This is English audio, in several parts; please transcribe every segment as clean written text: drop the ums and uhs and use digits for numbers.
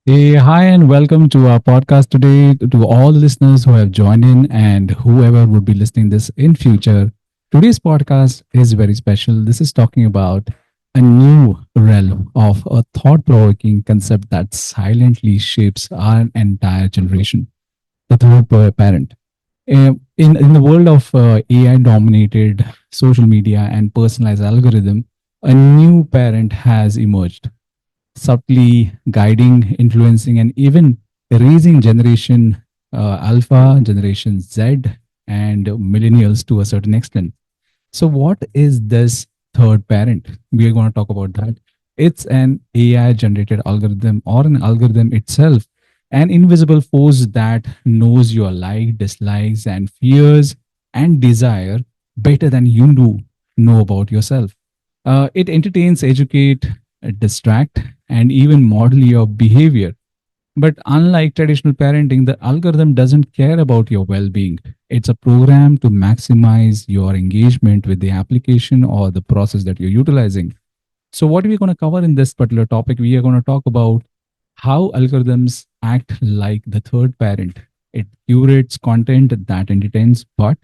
Hey, hi, and welcome to our podcast today. To all the listeners who have joined in and whoever would be listening this in future, today's podcast is very special. This is talking about a new realm of a thought-provoking concept that silently shapes our entire generation: the parent. In the world of AI-dominated social media and personalized algorithm, a new parent has emerged, subtly guiding, influencing, and even raising generation Alpha, Generation Z, and millennials to a certain extent. So, what is this third parent? We are going to talk about that. It's an AI generated algorithm or an algorithm itself, an invisible force that knows your like, dislikes, and fears and desire better than you know about yourself. It entertains, educate, distract, and even model your behavior. But unlike traditional parenting, the algorithm doesn't care about your well being. It's a program to maximize your engagement with the application or the process that you're utilizing. So, what we're going to cover in this particular topic, we are going to talk about how algorithms act like the third parent. It curates content that entertains, but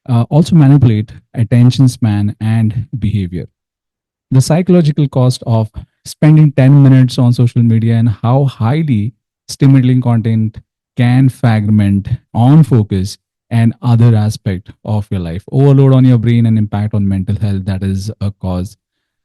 also manipulate attention span and behavior. The psychological cost of spending 10 minutes on social media and how highly stimulating content can fragment on focus and other aspect of your life, overload on your brain and impact on mental health. That is a cause.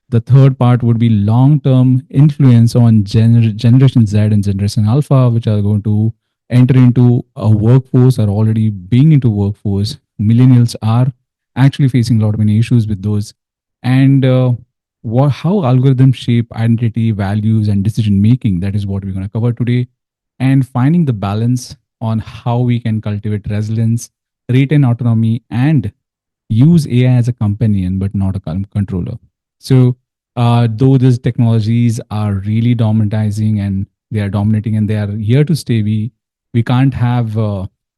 The third part would be long term influence on generation Z and generation alpha, which are going to enter into a workforce or already being into workforce. Millennials are actually facing a lot of many issues with those. And how algorithms shape identity, values, and decision making. That is what we're going to cover today. And finding the balance on how we can cultivate resilience, retain autonomy, and use AI as a companion, but not a controller. So, though these technologies are really dominating and they are dominating and they are here to stay, we can't have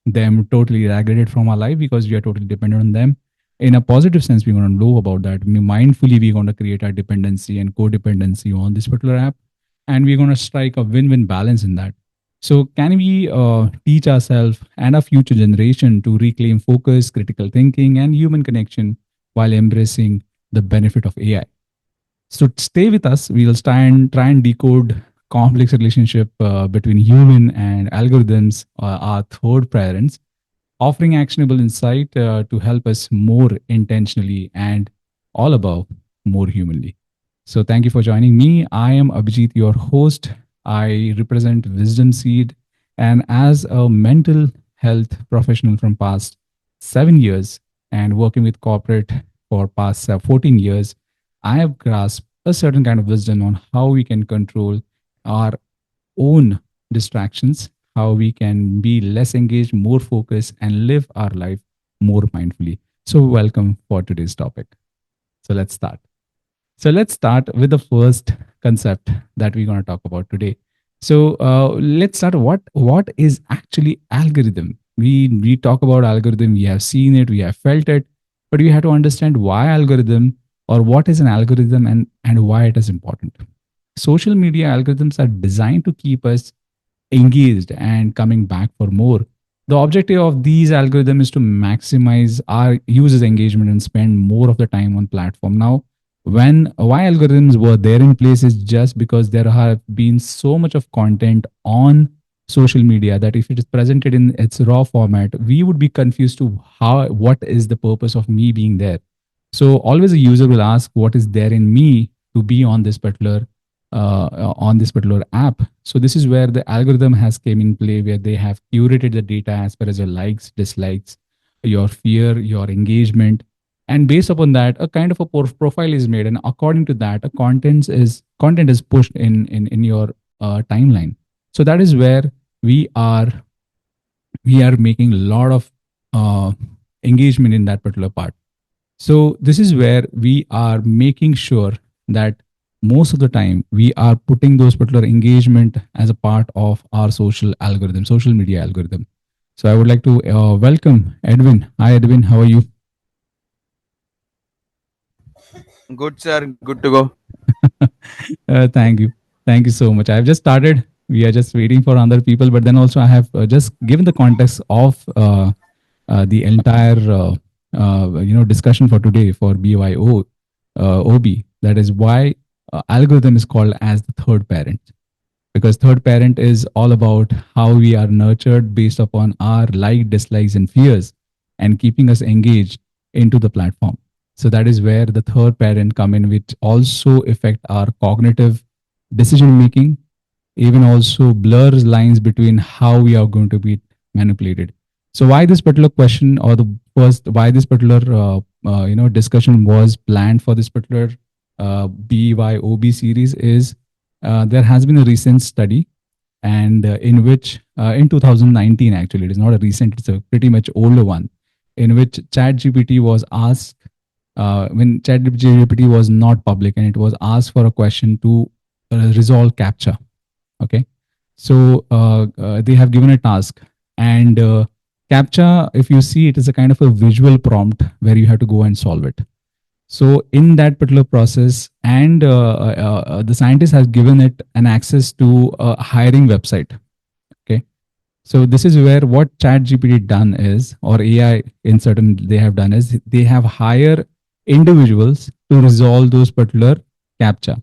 them totally regulated from our life because we are totally dependent on them. In a positive sense, we're going to know about that. Mindfully, we're going to create our dependency and codependency on this particular app, and we're going to strike a win-win balance in that. So, can we teach ourselves and our future generation to reclaim focus, critical thinking, and human connection while embracing the benefit of AI? So, stay with us. We'll try and decode complex relationship between human and algorithms, our third parents, offering actionable insight to help us more intentionally and all above more humanly. So, thank you for joining me. I am Abhijit, your host. I represent Wisdom Seed, and as a mental health professional from past 7 years and working with corporate for past 14 years, I have grasped a certain kind of wisdom on how we can control our own distractions, how we can be less engaged, more focused, and live our life more mindfully. So, welcome for today's topic. So, let's start. So, let's start with the first concept that we're going to talk about today. So, let's start. What is actually algorithm? We talk about algorithm. We have seen it. We have felt it, but we have to understand why algorithm or what is an algorithm and why it is important. Social media algorithms are designed to keep us engaged and coming back for more. The objective of these algorithms is to maximize our users' engagement and spend more of the time on platform. Now, when why algorithms were there in place is just because there have been so much of content on social media that if it is presented in its raw format, we would be confused to how what is the purpose of me being there. So always a user will ask what is there in me to be on this particular app. So this is where the algorithm has came in play, where they have curated the data as per as your likes, dislikes, your fear, your engagement, and based upon that, a kind of a profile is made, and according to that, a content is pushed in your timeline. So that is where we are we are making a lot of engagement in that particular part. So this is where we are making sure that most of the time we are putting those particular engagement as a part of our social algorithm, social media algorithm. So I would like to welcome Edwin. Hi Edwin, how are you? Good, sir. Good to go. Thank you. Thank you so much. I've just started. We are just waiting for other people. But then also, I have just given the context of the entire discussion for today for BYOB. That is why algorithm is called as the third parent, because third parent is all about how we are nurtured based upon our like, dislikes, and fears, and keeping us engaged into the platform. So that is where the third parent come in, which also affect our cognitive decision making, even also blurs lines between how we are going to be manipulated. So why this particular question, or the first, why this particular discussion was planned for this particular BYOB series is, there has been a recent study, and in which in 2019, actually it is not a recent, it's a pretty much older one, in which ChatGPT was asked, when ChatGPT was not public, and it was asked for a question to resolve captcha. Okay, so they have given a task, and captcha, if you see, it is a kind of a visual prompt where you have to go and solve it. So in that particular process, and the scientist has given it an access to a hiring website. Okay, so this is where what ChatGPT done is, or AI in certain they have done is, they have hired individuals to resolve those particular captcha.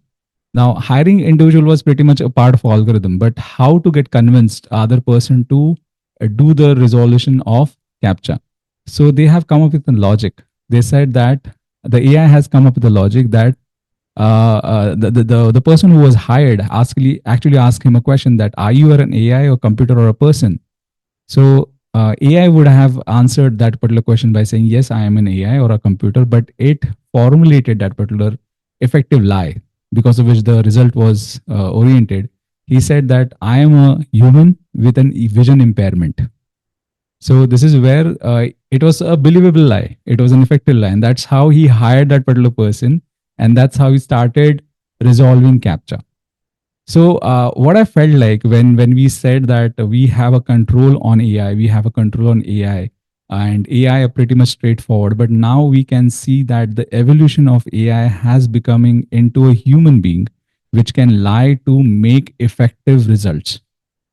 Now, hiring individual was pretty much a part of algorithm, but how to get convinced other person to do the resolution of captcha. So they have come up with a logic. They said that the AI has come up with a logic that the person who was hired actually asked him a question that, are you an AI or computer or a person? So AI would have answered that particular question by saying, yes, I am an AI or a computer, but it formulated that particular effective lie, because of which the result was oriented. He said that I am a human with an vision impairment. So this is where it was a believable lie. It was an effective lie, and that's how he hired that particular person, and that's how he started resolving captcha. So what I felt like when we said that we have a control on AI, we have a control on AI, and AI are pretty much straightforward. But now we can see that the evolution of AI has becoming into a human being, which can lie to make effective results.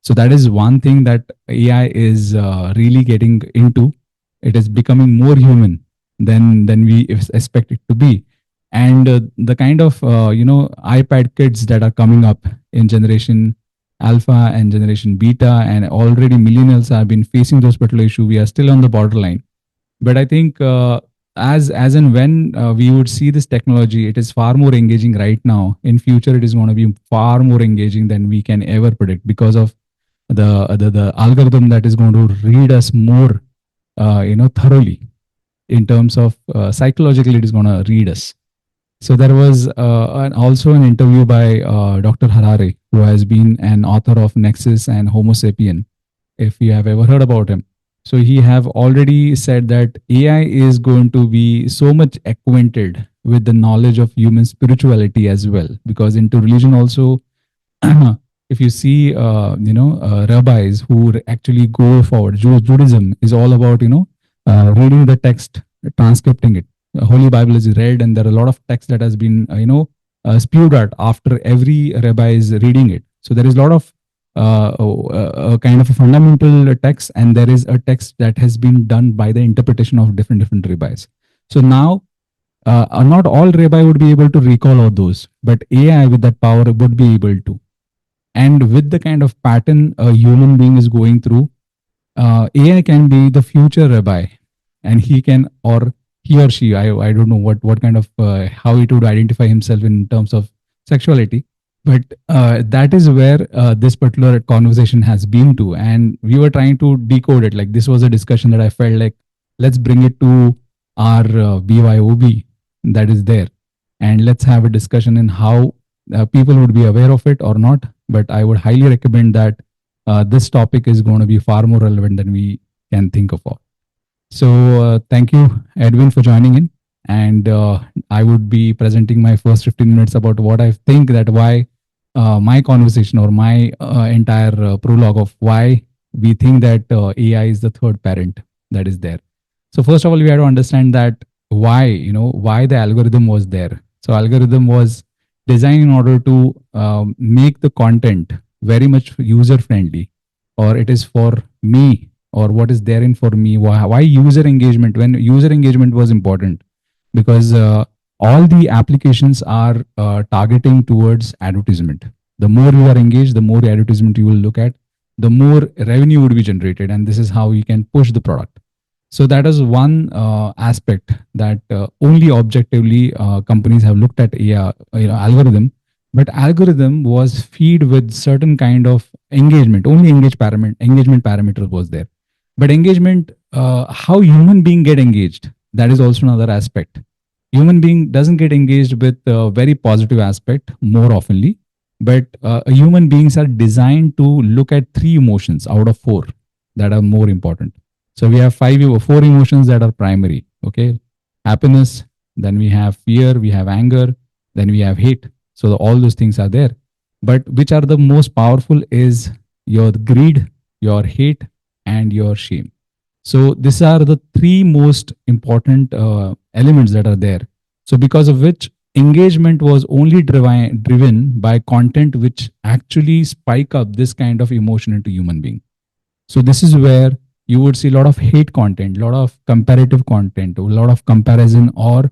So that is one thing that AI is really getting into. It is becoming more human than we expect it to be. And the kind of iPad kids that are coming up in generation alpha and generation beta, and already millennials have been facing those particular issue. We are still on the borderline, but I think as and when we would see this technology, it is far more engaging right now. In future, it is going to be far more engaging than we can ever predict, because of the algorithm that is going to read us more thoroughly, in terms of psychologically it is going to read us. So there was also an interview by Dr. Harare, who has been an author of Nexus and Homo sapien, if you have ever heard about him. So he have already said that AI is going to be so much acquainted with the knowledge of human spirituality as well, because into religion also, if you see, rabbis who actually go forward, Judaism is all about, reading the text, transcripting it. The Holy Bible is read, and there are a lot of text that has been, spewed out after every rabbi is reading it. So there is a lot of kind of a fundamental text, and there is a text that has been done by the interpretation of different rabbis. So now, not all rabbi would be able to recall all those, but AI with that power would be able to. And with the kind of pattern a human being is going through, AI can be the future rabbi, and he can, or he or she, I don't know what kind of how it would identify himself in terms of sexuality, but that is where this particular conversation has been to, and we were trying to decode it. Like, this was a discussion that I felt like, let's bring it to our BYOB that is there, and let's have a discussion in how people would be aware of it or not. But I would highly recommend that this topic is going to be far more relevant than we can think of. So thank you, Edwin, for joining in. And I would be presenting my first 15 minutes about what I think, that why my conversation, or my entire prologue of why we think that AI is the third parent that is there. So first of all, we have to understand that why the algorithm was there. So algorithm was designed in order to make the content very much user friendly, or it is for me, or what is therein for me. Why user engagement? When user engagement was important, because all the applications are targeting towards advertisement. The more you are engaged, the more advertisement you will look at, the more revenue would be generated, and this is how you can push the product. So that is one aspect that only objectively companies have looked at AI, algorithm. But algorithm was feed with certain kind of engagement. Only engagement parameter was there. But engagement, how human being get engaged, that is also another aspect. Human being doesn't get engaged with a very positive aspect more oftenly, but human beings are designed to look at three emotions out of four that are more important. So we have four emotions that are primary. Okay, happiness, then we have fear, we have anger, then we have hate. So all those things are there. But which are the most powerful is your greed, your hate, and your shame. So these are the three most important elements that are there. So because of which engagement was only driven by content which actually spike up this kind of emotion into human being. So this is where you would see a lot of hate content, a lot of comparative content, a lot of comparison, or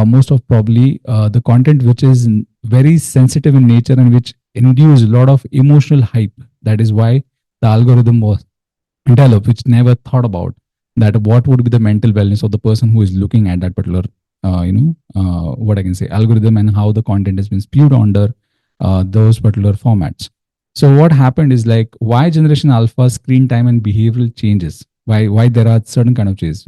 most of probably the content which is very sensitive in nature and which induce a lot of emotional hype. That is why the algorithm was developed, which never thought about that what would be the mental wellness of the person who is looking at that particular, what I can say, algorithm, and how the content has been spewed under those particular formats. So what happened is like why generation alpha screen time and behavioral changes. Why there are certain kind of changes.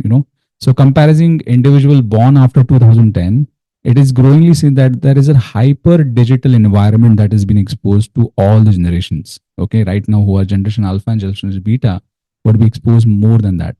So comparing individual born after 2010, it is growingly seen that there is a hyper digital environment that has been exposed to all the generations. Okay, right now who are generation alpha and generation beta would be exposed more than that.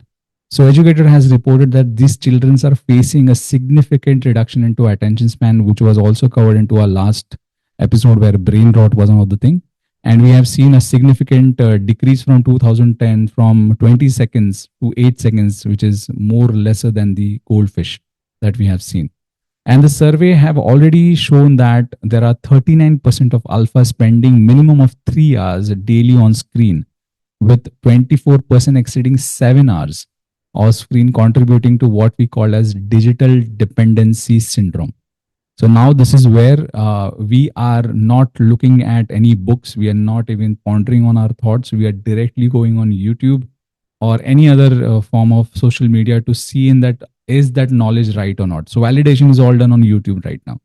So educator has reported that these children are facing a significant reduction into attention span, which was also covered into our last episode where brain rot was one of the thing. And we have seen a significant decrease from 2010 from 20 seconds to 8 seconds, which is more lesser than the goldfish that we have seen. And the survey have already shown that there are 39% of alpha spending minimum of 3 hours daily on screen, with 24% exceeding 7 hours of screen, contributing to what we call as digital dependency syndrome. So now this is where we are not looking at any books. We are not even pondering on our thoughts. We are directly going on YouTube or any other form of social media to see in that is that knowledge right or not. So validation is all done on YouTube right now.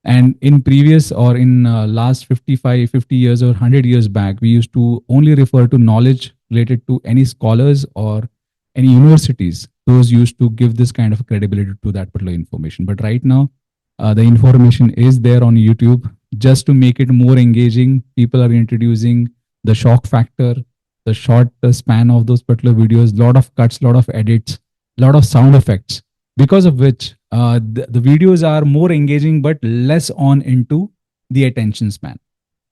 And in previous or in last 55, 50 years or 100 years back, we used to only refer to knowledge related to any scholars or any universities. Those used to give this kind of credibility to that particular information. But right now, the information is there on YouTube. Just to make it more engaging, people are introducing the shock factor, the short span of those particular videos, lot of cuts, lot of edits, lot of sound effects, because of which the videos are more engaging but less on into the attention span.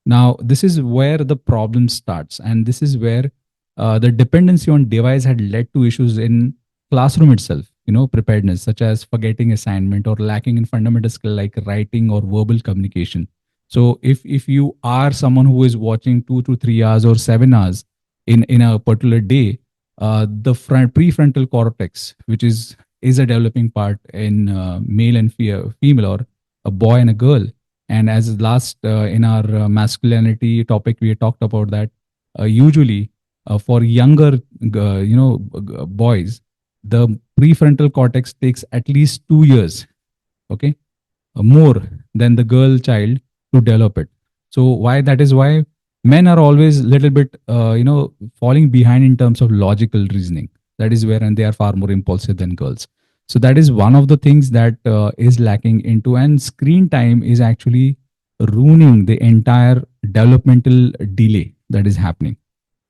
Now, this is where the problem starts, and this is where the dependency on device had led to issues in classroom itself. Preparedness, such as forgetting assignment or lacking in fundamental skill like writing or verbal communication. So, if you are someone who is watching 2 to 3 hours or 7 hours in a particular day, the prefrontal cortex, which is a developing part in male and female, or a boy and a girl. And as last in our masculinity topic, we talked about that usually for younger, boys, the prefrontal cortex takes at least 2 years, okay, more than the girl child to develop it. So why that is why men are always a little bit, falling behind in terms of logical reasoning. That is where, and they are far more impulsive than girls. So that is one of the things that is lacking into, and screen time is actually ruining the entire developmental delay that is happening.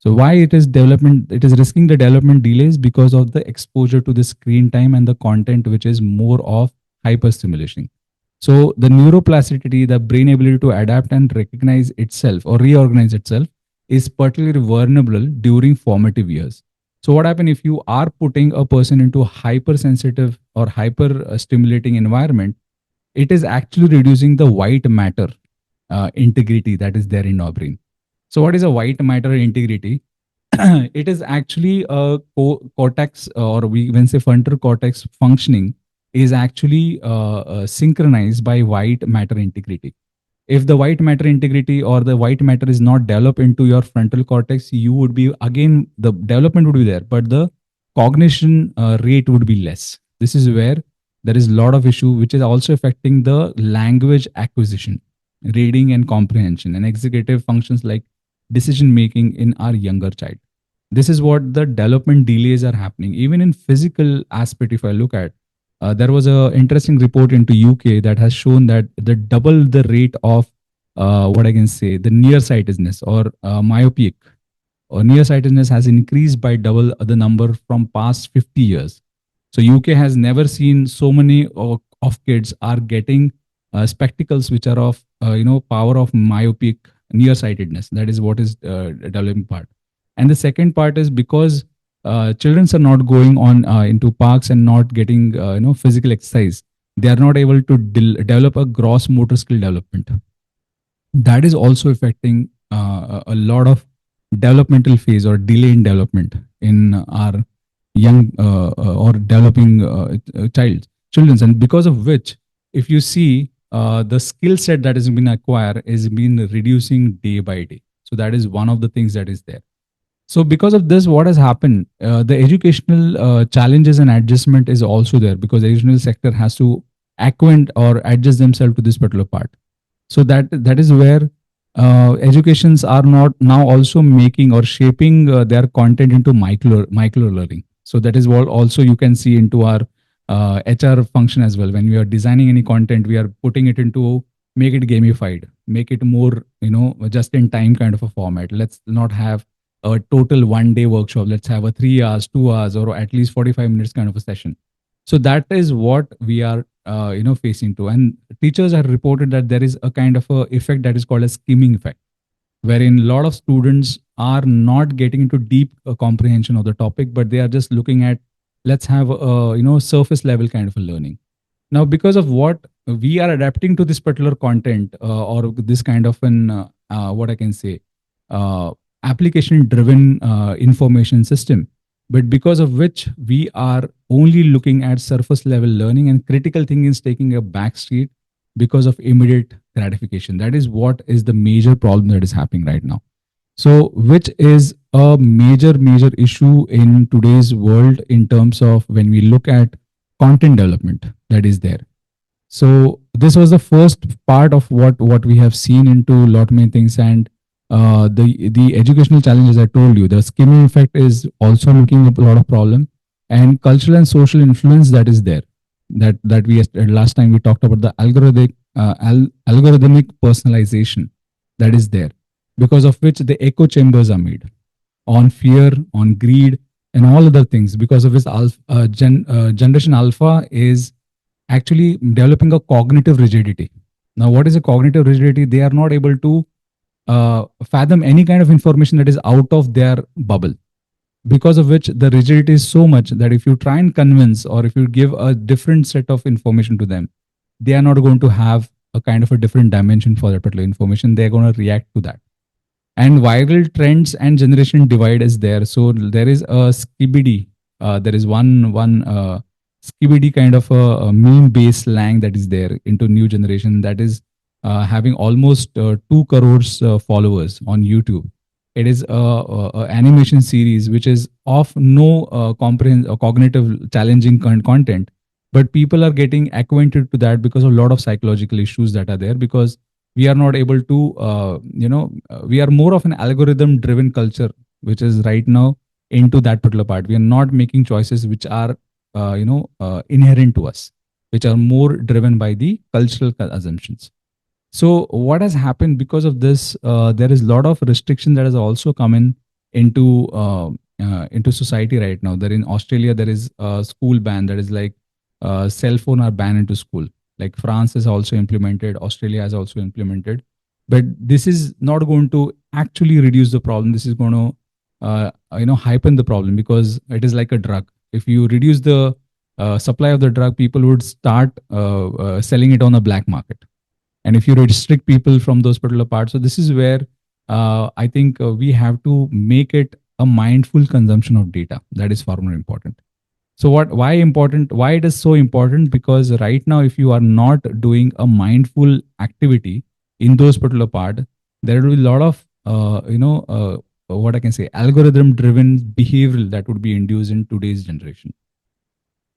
So why it is development? It is risking the development delays because of the exposure to the screen time and the content which is more of hyper stimulation. So the neuroplasticity, the brain ability to adapt and recognize itself or reorganize itself, is particularly vulnerable during formative years. So what happens if you are putting a person into a hypersensitive or hyper stimulating environment? It is actually reducing the white matter integrity that is there in our brain. So what is a white matter integrity? It is actually a cortex, or we even say frontal cortex functioning is actually synchronized by white matter integrity. If the white matter integrity or the white matter is not developed into your frontal cortex, you would be, again, the development would be there, but the cognition rate would be less. This is where there is a lot of issue, which is also affecting the language acquisition, reading and comprehension, and executive functions like decision making in our younger child. This is what the development delays are happening. Even in physical aspect, if I look at, there was a interesting report into UK that has shown that the double the rate of what I can say, the nearsightedness or myopic or nearsightedness has increased by double the number from past 50 years. So UK has never seen so many of kids are getting spectacles which are of power of myopic nearsightedness. That is what is developing part. And the second part is because children are not going on into parks and not getting physical exercise. They are not able to develop a gross motor skill development. That is also affecting a lot of developmental phase or delay in development in our young or developing children, and because of which, if you see, the skill set that has been acquired is been reducing day by day. So that is one of the things that is there. So because of this, what has happened, the educational challenges and adjustment is also there, because the educational sector has to acquaint or adjust themselves to this particular part. So that is where educations are not now also making or shaping their content into micro learning. So that is what also you can see into our HR function as well. When we are designing any content, we are putting it into, make it gamified, make it more just in time kind of a format. Let's not have a total 1 day workshop. Let's have a 3 hours, 2 hours, or at least 45 minutes kind of a session. So that is what we are facing to. And teachers have reported that there is a kind of a effect that is called a skimming effect, wherein a lot of students are not getting into deep comprehension of the topic, but they are just looking at, let's have a surface level kind of a learning. Now, because of what we are adapting to this particular content, or this kind of an what I can say, application driven information system, but because of which we are only looking at surface level learning, and critical thinking is taking a backseat because of immediate gratification. That is what is the major problem that is happening right now. So which is a major issue in today's world in terms of when we look at content development that is there. So this was the first part of what we have seen into a lot many things. And the educational challenges I told you, the skimming effect is also looking at a lot of problem, and cultural and social influence that is there. That we last time we talked about the algorithmic personalization that is there, because of which the echo chambers are made on fear, on greed, and all other things. Because of which generation alpha is actually developing a cognitive rigidity. Now, what is a cognitive rigidity? They are not able to fathom any kind of information that is out of their bubble, because of which the rigidity is so much that if you try and convince, or if you give a different set of information to them, they are not going to have a kind of a different dimension for that particular information. They're going to react to that. And viral trends and generation divide is there. So there is a skibidi. There is one skibidi kind of a meme based slang that is there into new generation, that is having almost 2 crores followers on YouTube. It is a animation series which is of no cognitive challenging content, but people are getting acquainted to that because of a lot of psychological issues that are there, because we are not able to we are more of an algorithm driven culture which is right now into that particular part. We are not making choices which are inherent to us, which are more driven by the cultural assumptions. So what has happened because of this? There is a lot of restriction that has also come in into society right now. There in Australia, there is a school ban that is like cell phone are banned into school. Like France has also implemented, Australia has also implemented, but this is not going to actually reduce the problem. This is going to heighten the problem, because it is like a drug. If you reduce the supply of the drug, people would start selling it on a black market. And if you restrict people from those particular parts, so this is where I think we have to make it a mindful consumption of data. That is far more important. So what? Why important? Why it is so important? Because right now, if you are not doing a mindful activity in those particular part, there will be a lot of what I can say, algorithm driven behavioral that would be induced in today's generation.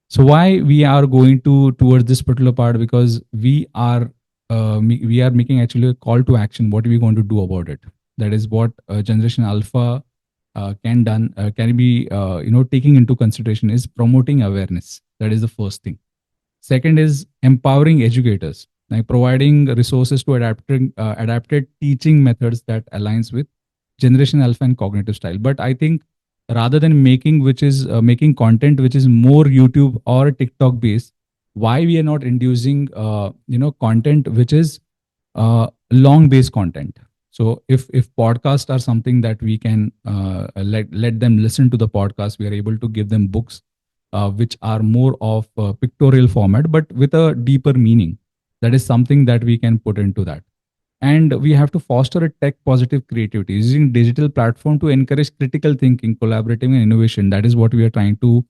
So why we are going to towards this particular part? Because we are making actually a call to action. What are we going to do about it? That is what generation alpha can be taking into consideration is promoting awareness. That is the first thing. Second is empowering educators, like providing resources to adapted teaching methods that aligns with generation alpha and cognitive style. But I think rather than making content which is more YouTube or TikTok based, why we are not inducing content which is long based content. So if podcasts are something that we can let them listen to the podcast, we are able to give them books which are more of pictorial format but with a deeper meaning. That is something that we can put into that. And we have to foster a tech positive creativity using digital platform to encourage critical thinking, collaborating and innovation. That is what we are trying to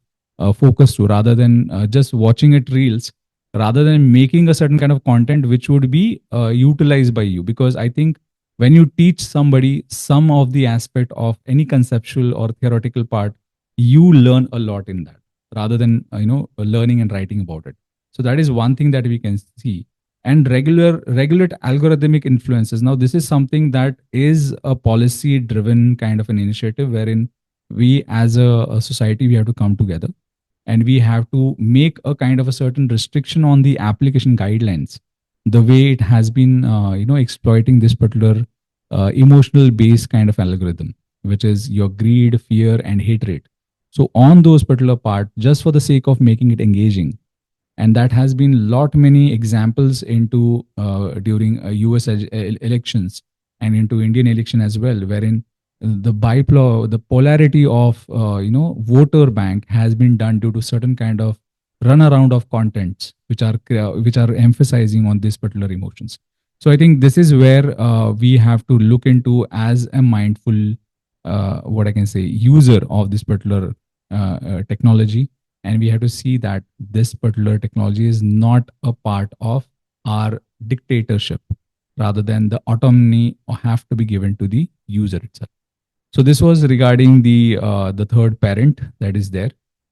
focus to, rather than just watching it reels, rather than making a certain kind of content which would be utilized by you. Because I think when you teach somebody some of the aspect of any conceptual or theoretical part, you learn a lot in that, rather than learning and writing about it. So that is one thing that we can see. And regulate algorithmic influences. Now this is something that is a policy driven kind of an initiative, wherein we as a society, we have to come together and we have to make a kind of a certain restriction on the application guidelines, the way it has been exploiting this particular emotional based kind of algorithm, which is your greed, fear and hatred. So on those particular part, just for the sake of making it engaging, and that has been lot many examples into during US elections and into Indian election as well, wherein the polarity of voter bank has been done due to certain kind of runaround of contents which are emphasizing on this particular emotions. So I think this is where we have to look into as a mindful what I can say user of this particular technology, and we have to see that this particular technology is not a part of our dictatorship, rather than the autonomy have to be given to the user itself. So this was regarding the third parent that is there.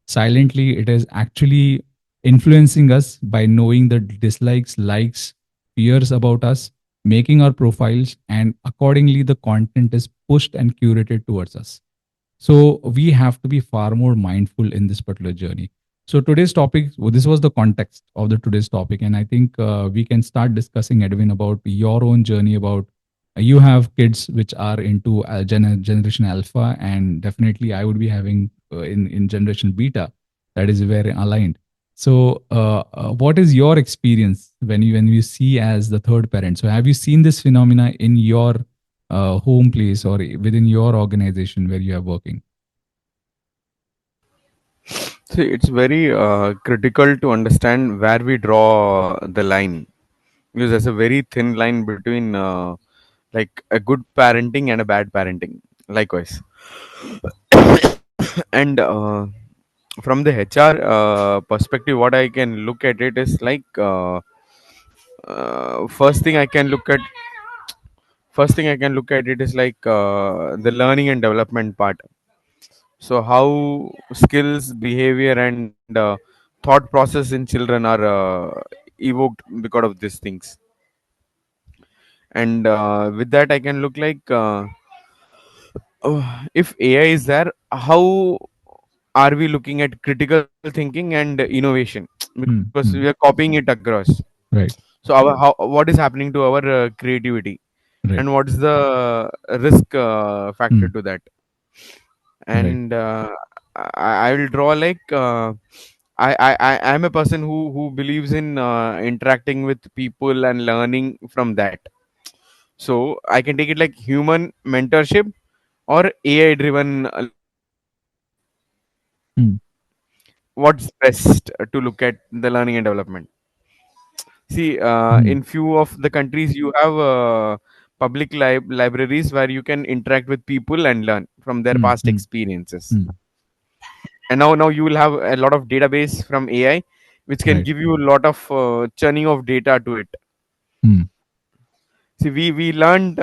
Silently it is actually influencing us by knowing the dislikes, likes, fears about us, making our profiles, and accordingly the content is pushed and curated towards us. So we have to be far more mindful in this particular journey. So today's topic, well, this was the context of the today's topic, and I think we can start discussing, Edwin, about your own journey. About you have kids which are into generation alpha, and definitely I would be having in generation beta. That is very aligned. So, what is your experience when you see as the third parent? So, have you seen this phenomena in your home place or within your organization where you are working? See, it's very critical to understand where we draw the line, because there's a very thin line between like a good parenting and a bad parenting. Likewise, and from the HR perspective, what I can look at it is like first thing I can look at. First thing I can look at it is like the learning and development part. So how skills, behavior, and thought process in children are evoked because of these things. And with that, I can look like if AI is there, how are we looking at critical thinking and innovation? Because we are Hmm, hmm. copying it across. Right, So what is happening to our creativity, right. and what is the risk factor Hmm, to that? right. And I will draw like I am a person who believes in interacting with people and learning from that. So I can take it like human mentorship or AI driven learning. Hmm, What's best to look at the learning and development? See, hmm, in few of the countries, you have public libraries where you can interact with people and learn from their mm, past mm, experiences. mm. And now you will have a lot of database from AI, which can Right. give you a lot of churning of data to it. Mm. See, we learned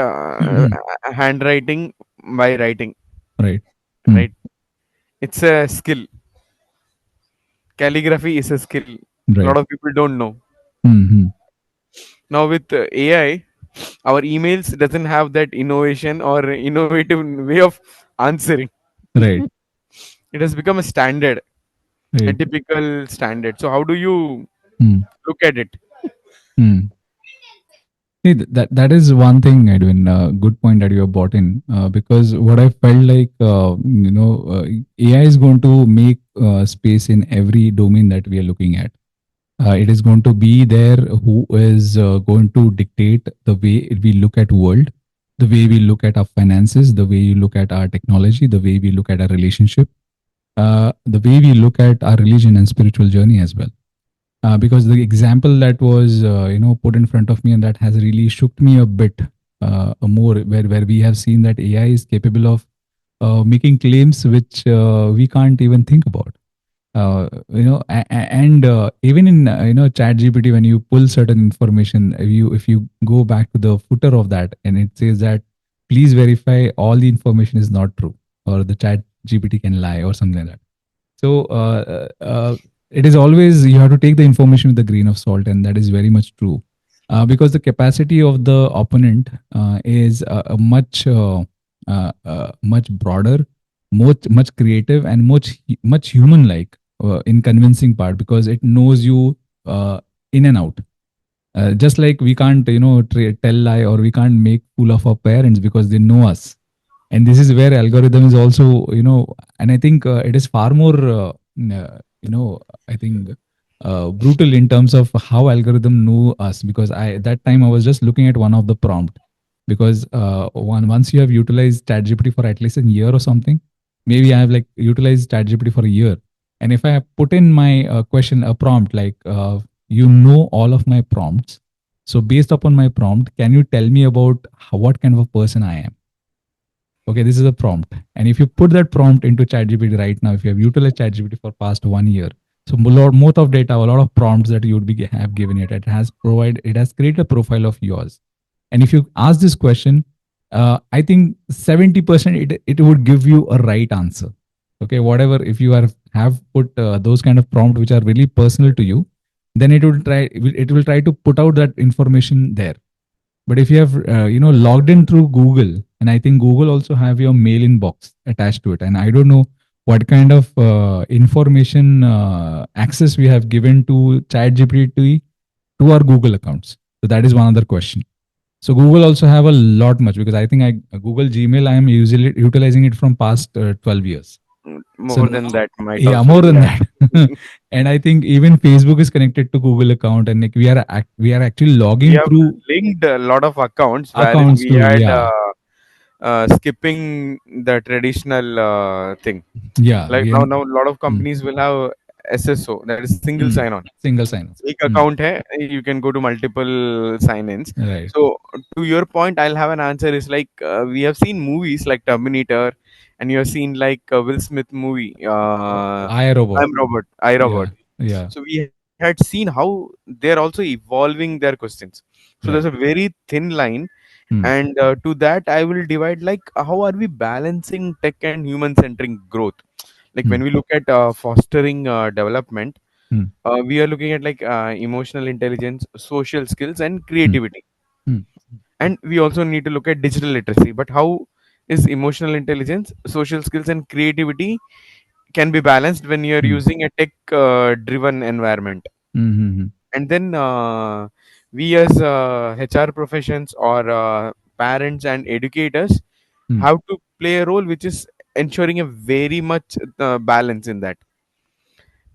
handwriting by writing, Right. Mm. right? It's a skill. Calligraphy is a skill. A lot Right. of people don't know. Mm-hmm. Now with AI, our emails doesn't have that innovation or innovative way of answering. Right. It has become a standard, a Right. typical standard. So how do you Mm. look at it? Mm. See, that is one thing, Edwin. Good point that you have brought in. Because what I felt like, AI is going to make space in every domain that we are looking at. It is going to be there who is going to dictate the way we look at world, the way we look at our finances, the way you look at our technology, the way we look at our relationship, the way we look at our religion and spiritual journey as well. Because the example that was put in front of me and that has really shook me a bit more, where we have seen that AI is capable of making claims which we can't even think about. And even in chat gpt, when you pull certain information, if you go back to the footer of that and it says that please verify all the information is not true, or the chat gpt can lie or something like that. So it is always you have to take the information with a grain of salt, and that is very much true. Because the capacity of the opponent is a much broader, much creative, and much human like in convincing part, because it knows you in and out. Just like we can't tell lie, or we can't make fool of our parents because they know us. And this is where algorithm is also, and I think it is far more I think brutal in terms of how algorithm know us, because I that time I was just looking at one of the prompt. Because once you have utilized ChatGPT for at least a year or something, maybe I have like utilized ChatGPT for a year, and if I have put in my question, a prompt like you know all of my prompts, so based upon my prompt, can you tell me about what kind of a person I am? Okay, this is a prompt. And if you put that prompt into ChatGPT right now, if you have utilized ChatGPT for past 1 year, so most of data, a lot of prompts that you would be have given it, it has created a profile of yours. And if you ask this question, I think 70% it would give you a right answer. Okay, whatever, if you have put those kind of prompt which are really personal to you, then it will try to put out that information there. But if you have logged in through Google, and I think Google also have your mail inbox attached to it, and I don't know what kind of information access we have given to ChatGPT to our Google accounts. So that is one other question. So Google also have a lot much, because I think Google Gmail I am usually utilizing it from past 12 years. So More than that might yeah, also more be than there. that. And I think even Facebook is connected to Google account, and like we are actually We logging have through linked a lot of accounts wherein accounts we to, had yeah. skipping the traditional thing. Yeah, Like we are. now a lot of Mm, companies will have SSO, that is single sign mm, on. single sign. एक Mm, account hai, you can go to multiple sign-ins. right. So to your point, I'll have an answer is like we have seen movies like Terminator, and you have seen like Will Smith movie, I robot. I'm Robot, I Yeah, Robot. yeah, So we had seen how they're also evolving their questions. So there's a right. very thin line, Mm, and to that I will divide like how are we balancing tech and human centric growth. Like when mm, we look at fostering development, mm, we are looking at like emotional intelligence, social skills, and mm, creativity. mm, And we also need to look at digital literacy. But how is emotional intelligence, social skills, and creativity can be balanced when you are mm, using a tech driven environment? mm, mm, And then we as HR professions or parents and educators mm, have to play a role which is ensuring a very much balance in that.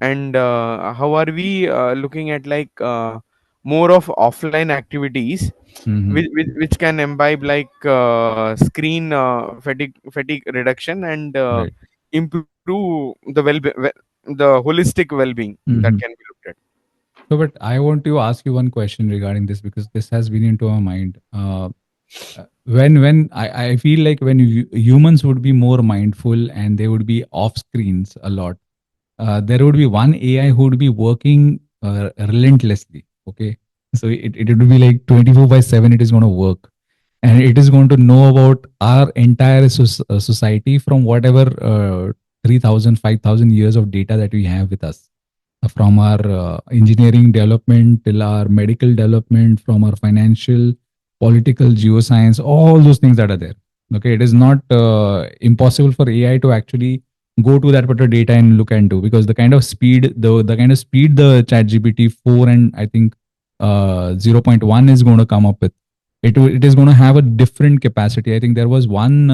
And how are we looking at like more of offline activities mm, which can imbibe like screen fatigue reduction and right. improve the holistic well-being that Mm. can be looked at. So, but I want to ask you one question regarding this, because this has been into our mind. When I feel like when humans would be more mindful and they would be off screens a lot, there would be one AI who would be working relentlessly. Okay, so it would be like 24/7. It is going to work, and it is going to know about our entire society from whatever 3,000, 5,000 years of data that we have with us, from our engineering development till our medical development, from our financial, political, geoscience, all those things that are there. Okay, it is not impossible for AI to actually go to that particular data and look into, because the kind of speed, the kind of speed the Chat GPT 4 and I think 0 0.1 is going to come up with, it is going to have a different capacity. I think there was one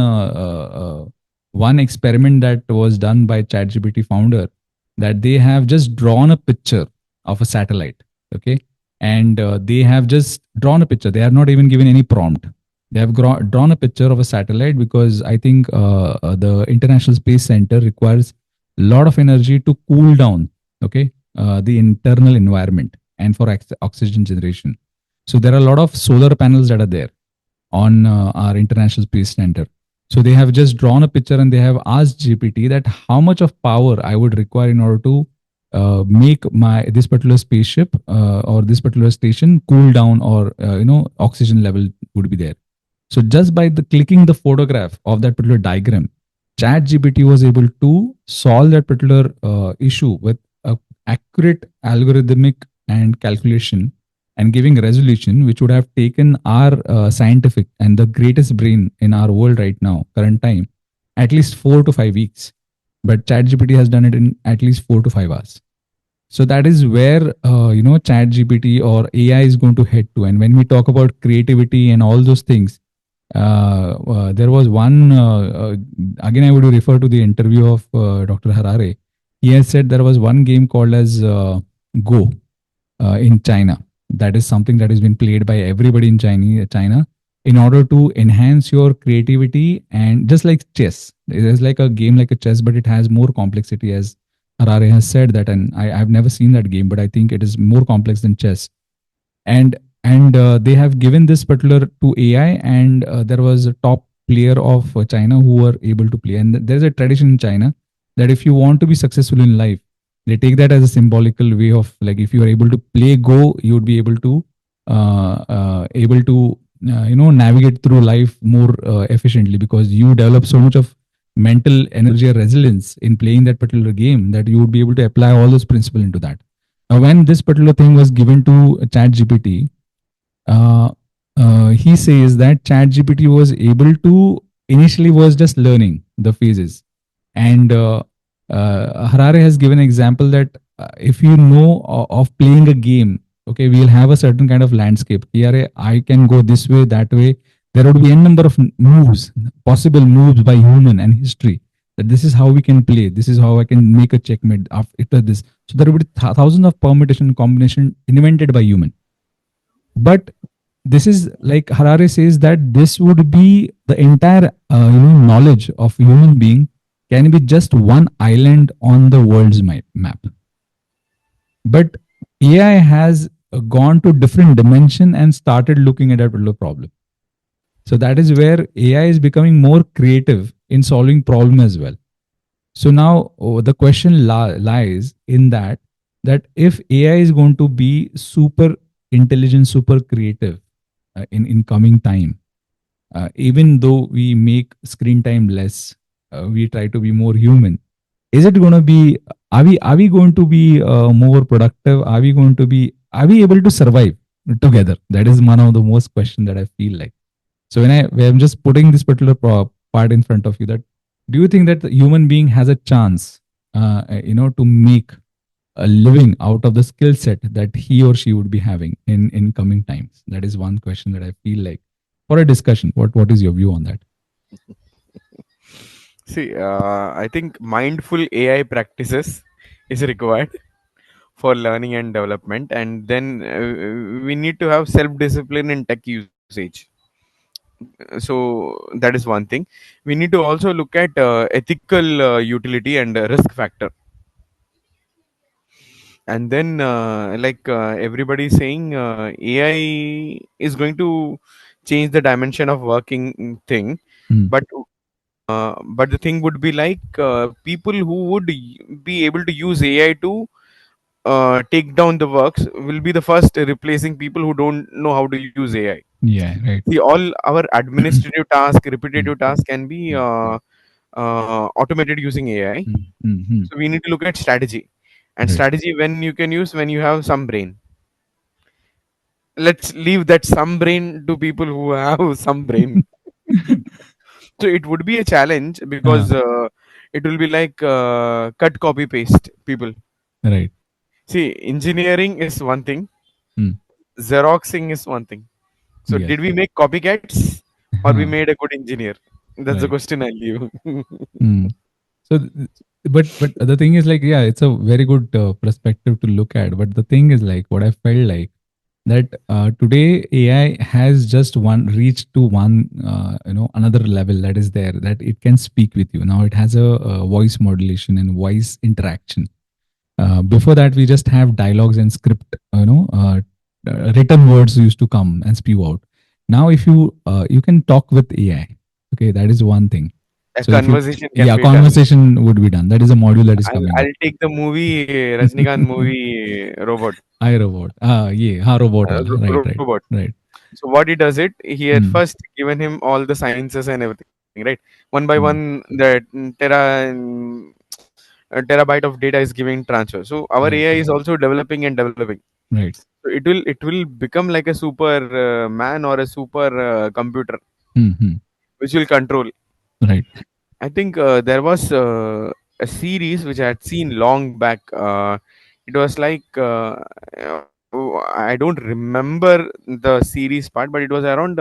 experiment that was done by ChatGPT founder, that they have just drawn a picture of a satellite. Okay, and they have just drawn a picture. They have not even given any prompt. They have drawn a picture of a satellite because I think the International Space Center requires a lot of energy to cool down. Okay, the internal environment and for oxygen generation. So there are a lot of solar panels that are there on our International Space Center. So they have just drawn a picture and they have asked GPT that how much of power I would require in order to make my this particular spaceship or this particular station cool down, or oxygen level would be there. So just by the clicking the photograph of that particular diagram, Chat GPT was able to solve that particular issue with a accurate algorithmic and calculation and giving resolution, which would have taken our scientific and the greatest brain in our world right now, current time, at least 4 to 5 weeks. But ChatGPT has done it in at least 4 to 5 hours. So that is where ChatGPT or AI is going to head to. And when we talk about creativity and all those things, there was one again. I would refer to the interview of Dr. Harare. He has said there was one game called as Go in China. That is something that has been played by everybody in China in order to enhance your creativity, and just like chess, it is like a game like a chess, but it has more complexity, as Harare has said that. And I've never seen that game, but I think it is more complex than chess. And they have given this particular to AI, and there was a top player of China who were able to play. And there's a tradition in China that if you want to be successful in life, they take that as a symbolical way of, like, if you are able to play Go, you would be able to navigate through life more efficiently, because you develop so much of mental energy or resilience in playing that particular game that you would be able to apply all those principles into that. Now, when this particular thing was given to ChatGPT, uh, he says that ChatGPT was able to, initially was just learning the phases, and Harare has given an example that if you know of playing a game, okay, we'll have a certain kind of landscape. Here, I can go this way, that way. There would be a number of moves, possible moves by human and history. That this is how we can play. This is how I can make a checkmate after this. So there would be thousands of permutation combination invented by human. But this is like Harare says that this would be the entire knowledge of human being can be just one island on the world's map. But AI has gone to different dimension and started looking at a particular problem. So that is where AI is becoming more creative in solving problem as well. So now the question lies in that if AI is going to be super intelligent, super creative in coming time, even though we make screen time less, we try to be more human. Is it going to be? Are we going to be more productive? Are we able to survive together? That is one of the most question that I feel like. So when I'm just putting this particular part in front of you, that do you think that the human being has a chance, to make a living out of the skill set that he or she would be having in coming times? That is one question that I feel like for a discussion. What is your view on that? See, I think mindful AI practices is required for learning and development, and then we need to have self-discipline in tech usage. So that is one thing. We need to also look at ethical utility and risk factor. And then everybody is saying, AI is going to change the dimension of working thing. mm, But the thing would be like, people who would be able to use AI to take down the works will be the first replacing people who don't know how to use AI. yeah, right. See, all our administrative task, Mm, repetitive task can be mm, automated using AI. mm, mm, mm. So we need to look at strategy, and Right. strategy when you can use when you have some brain. Let's leave that some brain to people who have some brain. So it would be a challenge Ah, because it will be like cut, copy, paste people. right. See, engineering is one thing, Mm, xeroxing is one thing. So yes. did we make copycats or we Ah, made a good engineer? That's the right. question I leave. Mm. So, but the thing is like, yeah, it's a very good perspective to look at. But the thing is like, what I felt like that today AI has just one reached to one, another level that is there that it can speak with you. Now it has a voice modulation and voice interaction. Before that, we just have dialogues and script. Written words used to come and spew out. Now, if you can talk with AI, okay, that is one thing. A So if you, conversation can yeah, be done. conversation would be done. That is a module that is coming up. I'll take the movie Rajnikant movie robot. I robot. Yeah, ha robot wala. Right, right, Robot. right. So what he does it, he had Mm, first given him all the sciences and everything, right? One by one, mm, the terabyte of data is giving transfer. So our right, AI is also developing and developing. right. So it will become like a super man or a super computer Mm-hmm, which will control. right. I think there was a series which I had seen long back. It was like I don't remember the series part, but it was around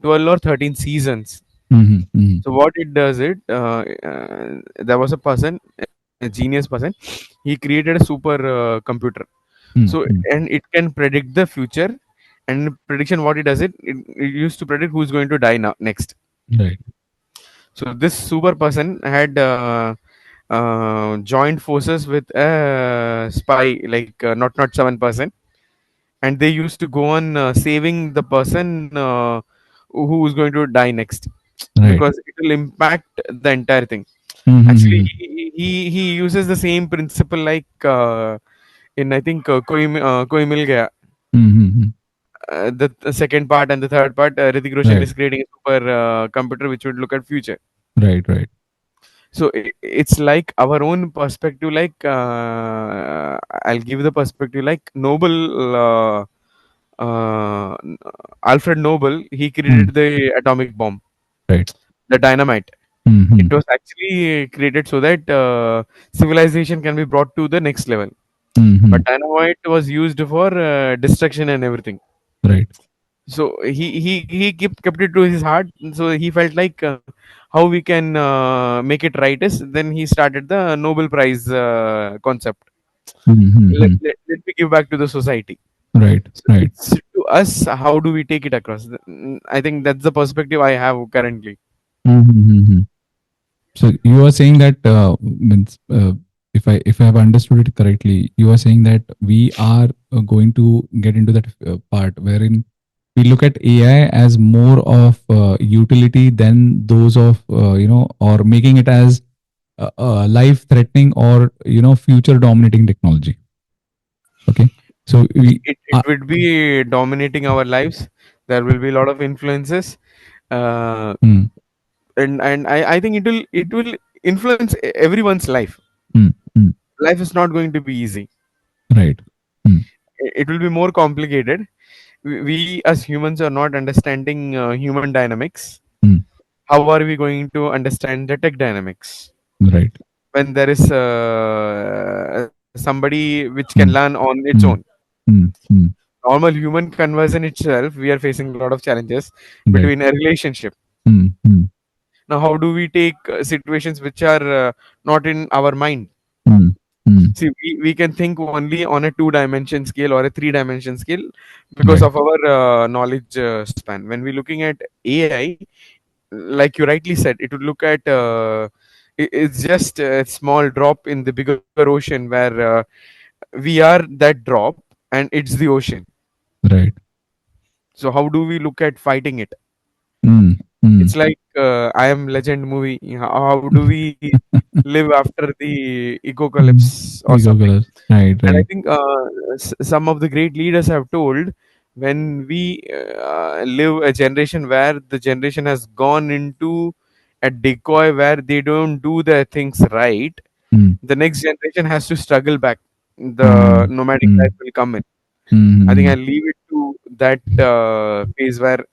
12 or 13 seasons. Mm-hmm, mm-hmm, So what it does, there was a person, a genius person. He created a super computer. So mm-hmm, and it can predict the future. And prediction, what it does, it used to predict who's going to die now next. right. So this super person had joined forces with a spy, like not 7%, and they used to go on saving the person who is going to die next, Right. because it will impact the entire thing. Actually, Mm-hmm, he uses the same principle like in, I think, Koi Mil Gaya. mm-hmm, The second part and the third part, Hrithik Roshan right, is creating a super computer which would look at future. right, right. So it's like our own perspective, like I'll give the perspective like Noble, uh, Alfred Nobel. He Mm, created the atomic bomb, right. the dynamite. Mm-hmm, It was actually created so that civilization can be brought to the next level, mm-hmm, but dynamite was used for destruction and everything. right. So he kept it to his heart. So he felt like, how we can make it right is, then he started the Nobel Prize concept. Mm-hmm, Let me give back to the society. right, So right. it's to us, how do we take it across. I think that's the perspective I have currently. Mm-hmm. So you are saying that means if I have understood it correctly, you are saying that we are going to get into that part wherein we look at AI as more of utility than those of or making it as life threatening or future dominating technology. Okay, so we It would be dominating our lives. There will be a lot of influences, uh, mm, and I think it will influence everyone's life. mm, mm, Life is not going to be easy. right. Mm, It will be more complicated. We as humans are not understanding human dynamics. mm, How are we going to understand the tech dynamics right. when there is somebody which can learn Mm, on its own? mm, mm, mm, Normal human conversion itself, we are facing a lot of challenges right. between a relationship. Mm, mm, Now, how do we take situations which are not in our mind? mm, mm, See, we can think only on a two-dimension scale or a three-dimension scale because right. of our knowledge span. When we're looking at AI, like you rightly said, it would look at it's just a small drop in the bigger ocean where we are that drop and it's the ocean. Right. So how do we look at fighting it? mm, mm. It's like I Am Legend movie. How do we live after the Mm. apocalypse or Ego something? colors. Right, And I right. think some of the great leaders have told, when we live a generation where the generation has gone into a decoy where they don't do their things right, Mm, the next generation has to struggle back. The mm, nomadic mm, life will come in. I think mm, I'll leave it to that phase where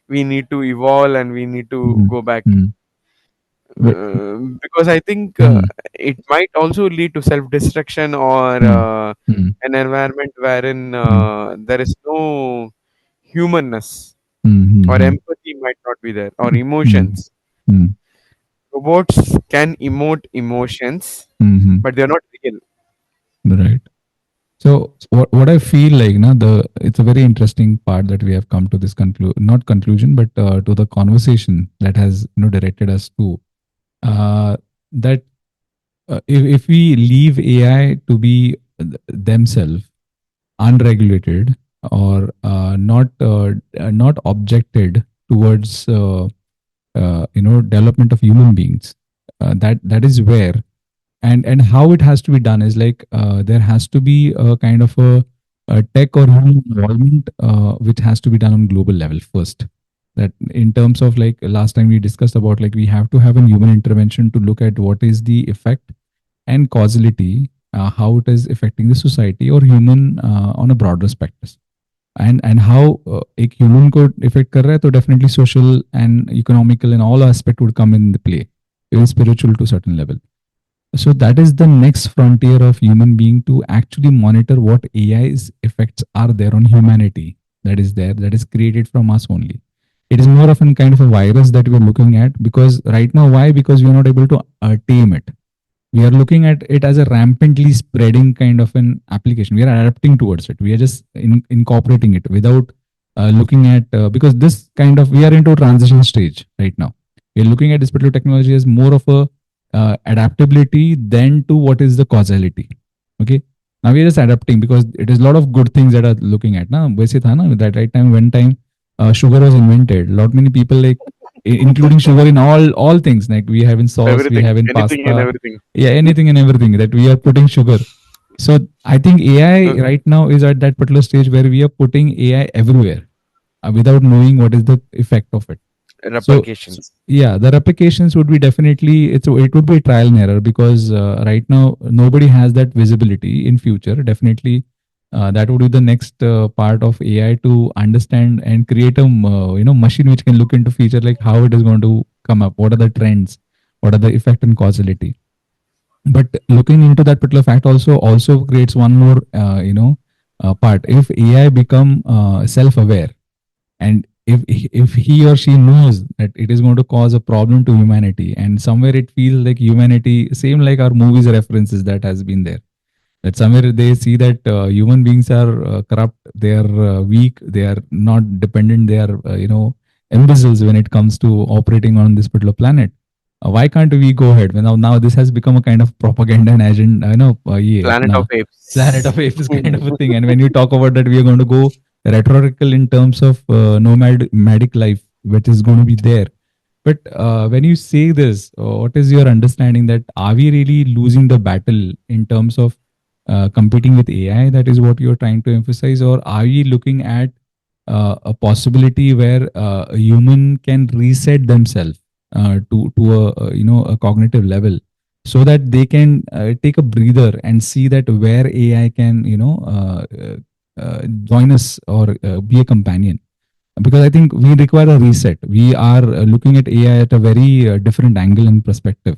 we need to evolve and we need to mm, go back. mm. But, Because I think mm, it might also lead to self destruction, or mm, mm, an environment wherein mm, there is no humanness, mm, or mm, empathy might not be there, or mm, emotions. mm, Robots can emote emotions, mm, mm. but they're not real. Right. So what I feel like, na, the it's a very interesting part that we have come to this not conclusion, but to the conversation that has directed us to that if we leave AI to be themselves unregulated or not objected towards development of human beings, that is where and how it has to be done is like there has to be a kind of a tech or human involvement which has to be done on global level first. That in terms of like last time we discussed about like we have to have a human intervention to look at what is the effect and causality, how it is affecting the society or human on a broader spectrum, and how एक human को affect कर रहा है तो definitely social and economical and all aspect would come in the play, even spiritual to certain level. So that is the next frontier of human being to actually monitor what AI's effects are there on humanity. That is there, that is created from us only. It is more of a kind of a virus that we're looking at because right now, why? Because we are not able to tame it. We are looking at it as a rampantly spreading kind of an application. We are adapting towards it. We are just incorporating it without looking at because this kind of we are into a transition stage right now. We are looking at this particular technology as more of a adaptability than to what is the causality. Okay. Now we are just adapting because it is a lot of good things that are looking at. Now, वैसे था ना that right time when time sugar was invented. A lot many people like including sugar in all things like we have in sauce, we Everything, have in anything and pasta, everything. yeah, anything and everything that we are putting sugar. So I think AI Uh, right now is at that particular stage where we are putting AI everywhere without knowing what is the effect of it. So Replications. yeah, the replications would be definitely it would be trial and error because right now nobody has that visibility. In future, definitely that would be the next part of AI to understand and create a machine which can look into future like how it is going to come up, what are the trends, what are the effect and causality. But looking into that particular fact also creates one more part. If AI become self-aware and if he or she knows that it is going to cause a problem to humanity and somewhere it feels like humanity same like our movies references that has been there, that somewhere they see that human beings are corrupt, they are weak, they are not dependent, they are imbeciles when it comes to operating on this particular planet. Why can't we go ahead when now this has become a kind of propaganda and agenda, yeah, Planet of apna planet Apes. of apes kind of a thing. And when you talk about that, we are going to go rhetorical in terms of nomadic life, which is going to be there. But when you say this, what is your understanding that are we really losing the battle in terms of competing with AI? That is what you're trying to emphasize, or are we looking at a possibility where a human can reset themselves to a cognitive level, so that they can take a breather and see that where AI can join us or be a companion, because I think we require a reset. We are looking at AI at a very different angle and perspective.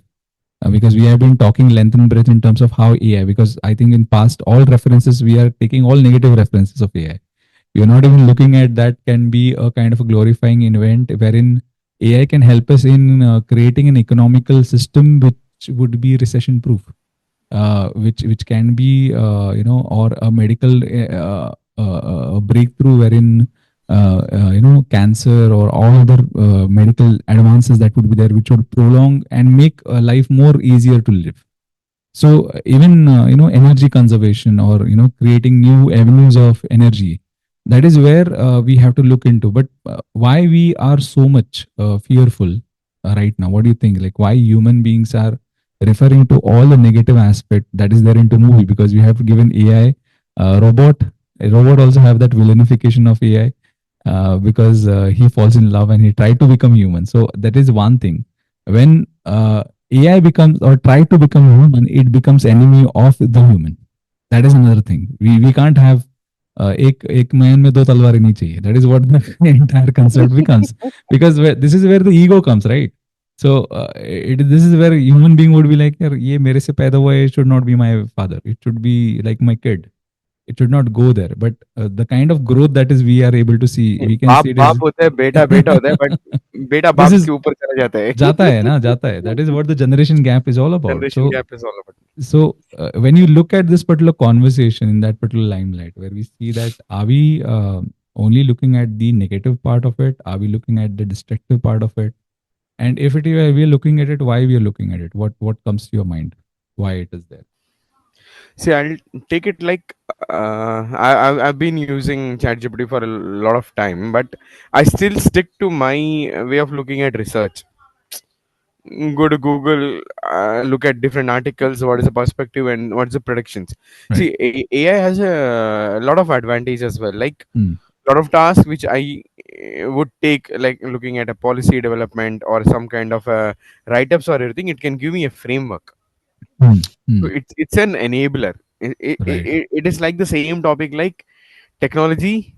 Because we have been talking length and breadth in terms of how AI, because I think in past all references, we are taking all negative references of AI. We are not even looking at that can be a kind of a glorifying event wherein AI can help us in creating an economical system which would be recession proof, which can be or a medical breakthrough wherein cancer or all other medical advances that would be there, which would prolong and make life more easier to live. So even energy conservation or creating new avenues of energy, That is where we have to look into. But why we are so much fearful right now? What do you think? Like why human beings are referring to all the negative aspect that is there into movie? Because we have given AI, robot. A robot also have that villainification of AI because he falls in love and he tried to become human. So that is one thing. When AI becomes or try to become human, it becomes enemy of the human. That is another thing. We can't have एक एक man में दो तलवारें नहीं चाहिए. That is what the entire concept becomes. Because this is where the ego comes, right? So this is where human being would be like, यार ये मेरे से पैदा हुआ है, it should not be my father. It should be like my kid. It should not go there. But the kind of growth that is we are able to see, we can बाप see it बाप is होता है, बेटा बेटा होता है, but बेटा this बाप is के ऊपर चला जाता है. जाता है ना जाता है. That is what the generation gap is all about. Generation gap is all about. So when you look at this particular conversation in that particular limelight, where we see that are we only looking at the negative part of it? Are we looking at the destructive part of it? And if it we are looking at it, why we are looking at it? What comes to your mind? Why it is there? See, I'll take it like I've been using ChatGPT for a lot of time, but I still stick to my way of looking at research. Go to Google, look at different articles, what is the perspective and what's the predictions. Right. See, AI has a lot of advantage as well. Like Hmm. lot of tasks which I would take, like looking at a policy development or some kind of write-ups or everything. It can give me a framework. Hmm. So Hmm. it's an enabler. Right. It is like the same topic like technology.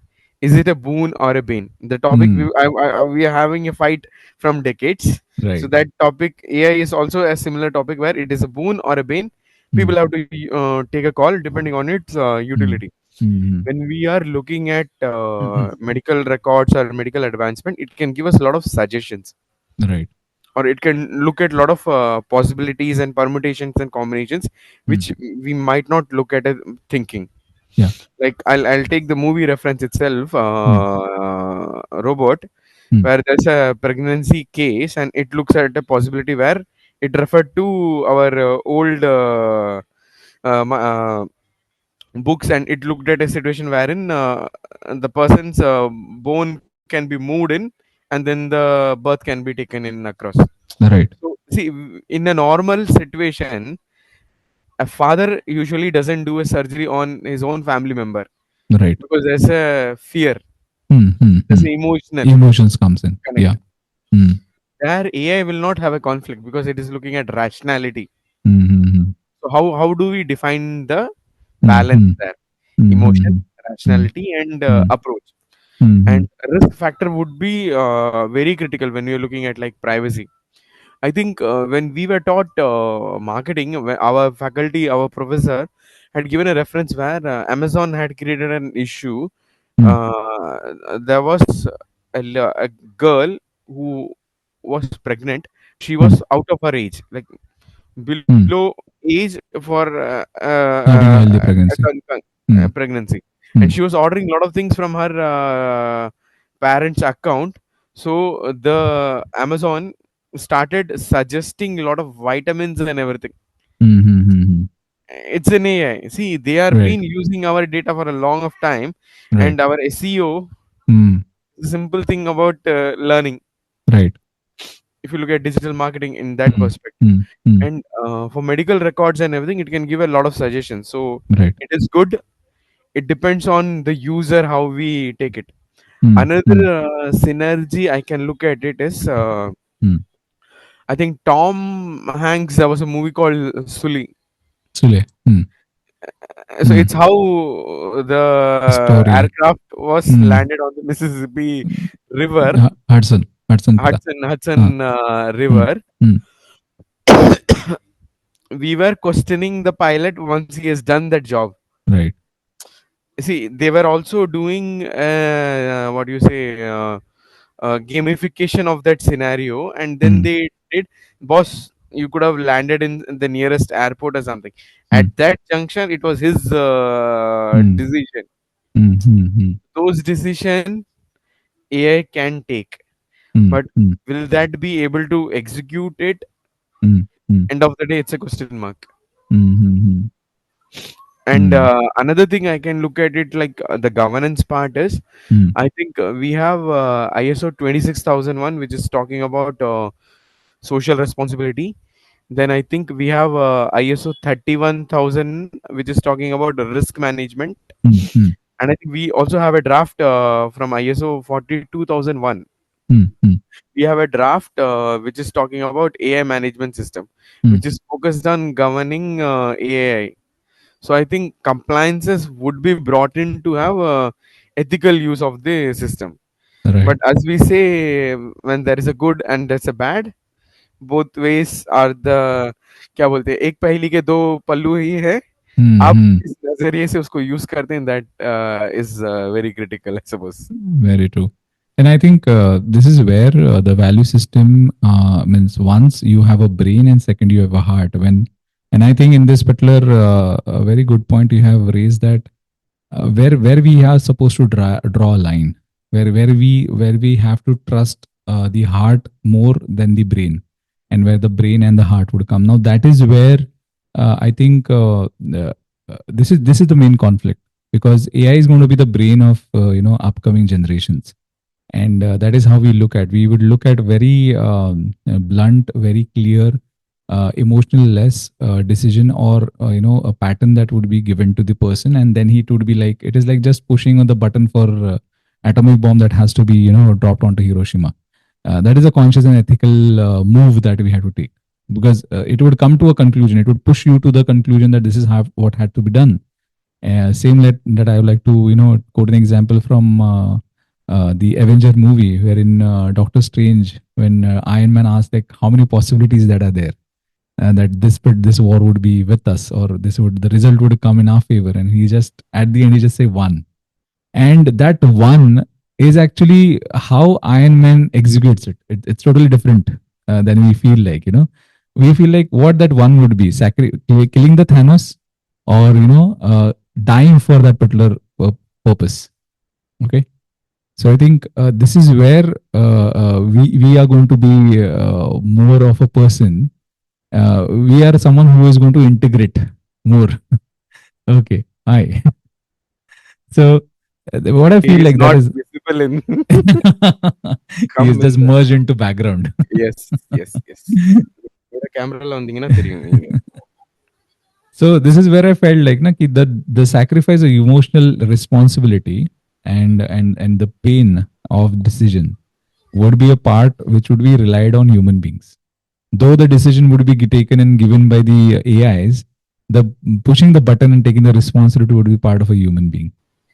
Is it a boon or a bane? The topic Hmm. we are having a fight from decades. So Right. that topic AI is also a similar topic where it is a boon or a bane. Hmm. People have to take a call depending on its Hmm. utility. Hmm. When we are looking at Hmm. medical records or medical advancement, it can give us a lot of suggestions, Right. or it can look at a lot of possibilities and permutations and combinations Hmm. which we might not look at it thinking. Yeah. Like I'll take the movie reference itself, Hmm. Robot, Hmm. where there's a pregnancy case and it looks at a possibility where it referred to our old uh, ma- uh, books, and it looked at a situation wherein the person's bone can be moved in, and then the birth can be taken in across. Right. So see, in a normal situation, a father usually doesn't do a surgery on his own family member Right. because there's a fear, Hmm. Hmm. there's Hmm. an emotional Emotions comes in. Yeah. connect. Hmm. There AI will not have a conflict because it is looking at rationality. Hmm. Hmm. So how do we define the Hmm. balance Hmm. there? Emotion, Hmm. Hmm. rationality, and Hmm. approach. Hmm. And risk factor would be very critical when you're looking at like privacy. I think when we were taught marketing, our faculty, our professor had given a reference where Amazon had created an issue. Hmm. There was a girl who was pregnant. She Hmm. was out of her age, like below Hmm. age for Having a healthy pregnancy. Hmm. pregnancy, and Hmm. she was ordering a lot of things from her parents' account. So the Amazon started suggesting a lot of vitamins and everything. Hmm. Hmm. Hmm. It's an AI. See, they are Right. been using our data for a long of time, Right. and our SEO, Hmm. simple thing about learning. Right. If you look at digital marketing in that Hmm. perspective, Hmm. Hmm. and for medical records and everything, it can give a lot of suggestions. So Right. it is good. It depends on the user how we take it. Hmm. Another Hmm. synergy I can look at it is Hmm. I think Tom Hanks. There was a movie called Sully. Sule. Hmm. So Hmm. it's how the Story. aircraft was Hmm. landed on the Mississippi River, Hudson. Hudson Pita. Hudson Hmm. River. Hmm. We were questioning the pilot once he has done that job. Right. See, they were also doing what do you say, gamification of that scenario, and then Hmm. they did, boss, you could have landed in the nearest airport or something. Hmm. At that junction, it was his Hmm. decision. Hmm. Hmm. Hmm. Those decision AI can take, Hmm. but Hmm. will that be able to execute it? Hmm. Hmm. End of the day, it's a question mark. Hmm. Hmm. And mm, another thing I can look at it like the governance part is, mm, I think we have ISO 26001, which is talking about social responsibility. Then I think we have ISO 31000, which is talking about risk management. mm, mm, And I think we also have a draft from ISO 42001. mm, mm, We have a draft which is talking about AI management system, mm. which is focused on governing AI. So I think compliances would be brought in to have ethical use of the system. Right. But as we say, when there is a good and there's a bad, both ways are the, क्या बोलते हैं, एक पहेली के दो पल्लू ही है. Mm, आप mm. किस नजरिए से उसको यूज करते हैं, that is very critical I suppose. Very true. And I think this is where the value system means once you have a brain and second you have a heart. And I think in this particular a very good point you have raised that where we are supposed to draw a line, where we have to trust the heart more than the brain, and where the brain and the heart would come. Now that is where I think this is the main conflict, because AI is going to be the brain of upcoming generations, and that is how we would look at very blunt, very clear, emotional less decision, or a pattern that would be given to the person, and then he would be like, it is like just pushing on the button for atomic bomb that has to be dropped onto Hiroshima. That is a conscious and ethical move that we had to take, because it would come to a conclusion, it would push you to the conclusion that this is what had to be done. Same that I would like to quote an example from the Avenger movie, wherein Doctor Strange, when Iron Man asked like how many possibilities that are there, that this war would be with us, or the result would come in our favor, and he just at the end he just say one, and that one is actually how Iron Man executes it. It's totally different than we feel like. We feel like what that one would be: killing the Thanos, or dying for that particular purpose. Okay, so I think this is where we are going to be more of a person. We are someone who is going to integrate more. Okay, hi. So what I He feel is like that not is visible in he is come just in the. merged into background. Yes, yes, yes. வேற கேமரால வந்தீங்கன்னா தெரியும் நீங்க. So this is where I felt like na, ki the sacrifice of emotional responsibility and the pain of decision would be a part which would be relied on human beings. Though the decision would be taken and given by the AIs, the pushing the button and taking the responsibility would be part of a human being.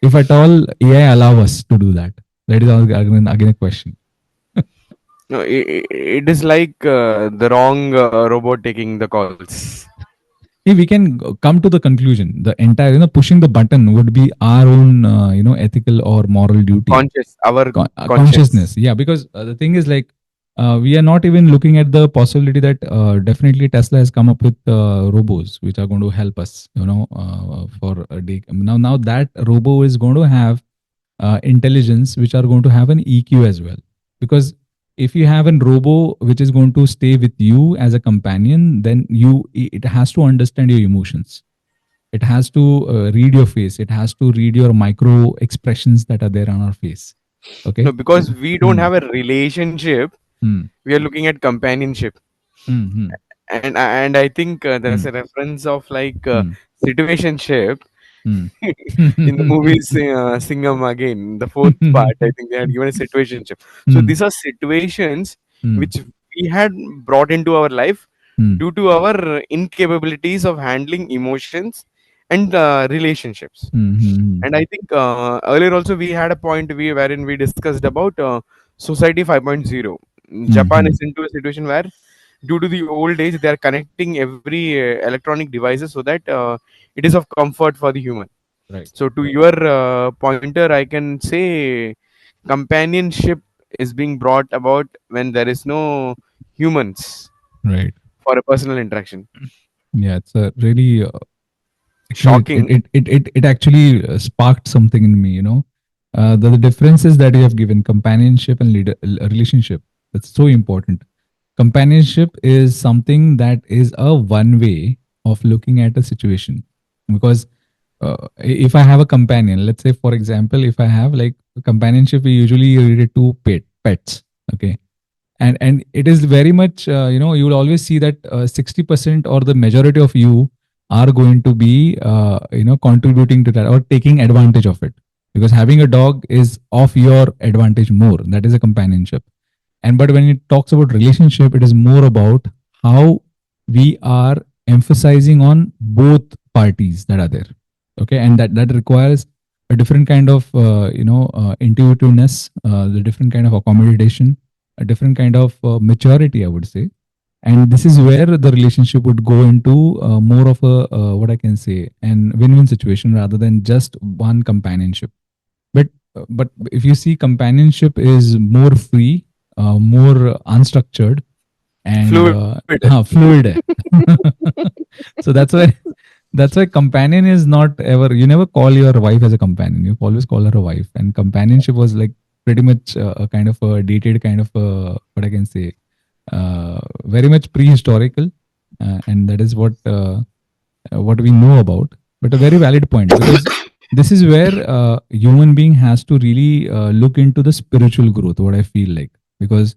If at all AI allow us to do that, that is again a question. No, it is like the wrong robot taking the calls. If we can come to the conclusion, the entire pushing the button would be our own ethical or moral duty, Conscious, our conscience. consciousness. Yeah, because the thing is like we are not even looking at the possibility that definitely Tesla has come up with robots which are going to help us for a day. Now that robo is going to have intelligence which are going to have an EQ as well, because if you have a robo which is going to stay with you as a companion, then it has to understand your emotions, it has to read your face, it has to read your micro expressions that are there on our face. Okay. No, because we don't Hmm. have a relationship, Hmm. we are looking at companionship. Hmm. Hmm. And I think there's Hmm. a reference of like Hmm. situationship Hmm. in the movie Singham again, the fourth part. I think they had given a situationship. So Hmm. these are situations Hmm. which we had brought into our life Hmm. due to our incapabilities of handling emotions and relationships. Hmm. Hmm. And I think earlier also we had a point wherein we discussed about society 5.0. Hmm. Japan Hmm. is into a situation where due to the old age they are connecting every electronic devices so that it is of comfort for the human. Right. So to your pointer, I can say companionship is being brought about when there is no humans Right. for a personal interaction. Yeah, it's a really actually Shocking. it actually sparked something in me. The differences that you have given, companionship and relationship, that's so important. Companionship is something that is a one way of looking at a situation, because if I have a companion, let's say for example, if I have like companionship, we usually read it to pets. Okay, and it is very much you will always see that 60% or the majority of you are going to be contributing to that or taking advantage of it, because having a dog is of your advantage more. That is a companionship. And but when it talks about relationship, it is more about how we are emphasizing on both parties that are there. Okay, and that requires a different kind of intuitiveness, the different kind of accommodation, a different kind of maturity, I would say. And this is where the relationship would go into more of a what I can say, an win-win situation rather than just one companionship. But if you see, companionship is more free, more unstructured, and Fluid. fluid. So that's why companion is not ever, you never call your wife as a companion. You always call her a wife. And companionship was like pretty much a kind of a dated kind of what I can say, very much prehistorical, and that is what we know about. But a very valid point, because this is where human being has to really look into the spiritual growth, what I feel like. Because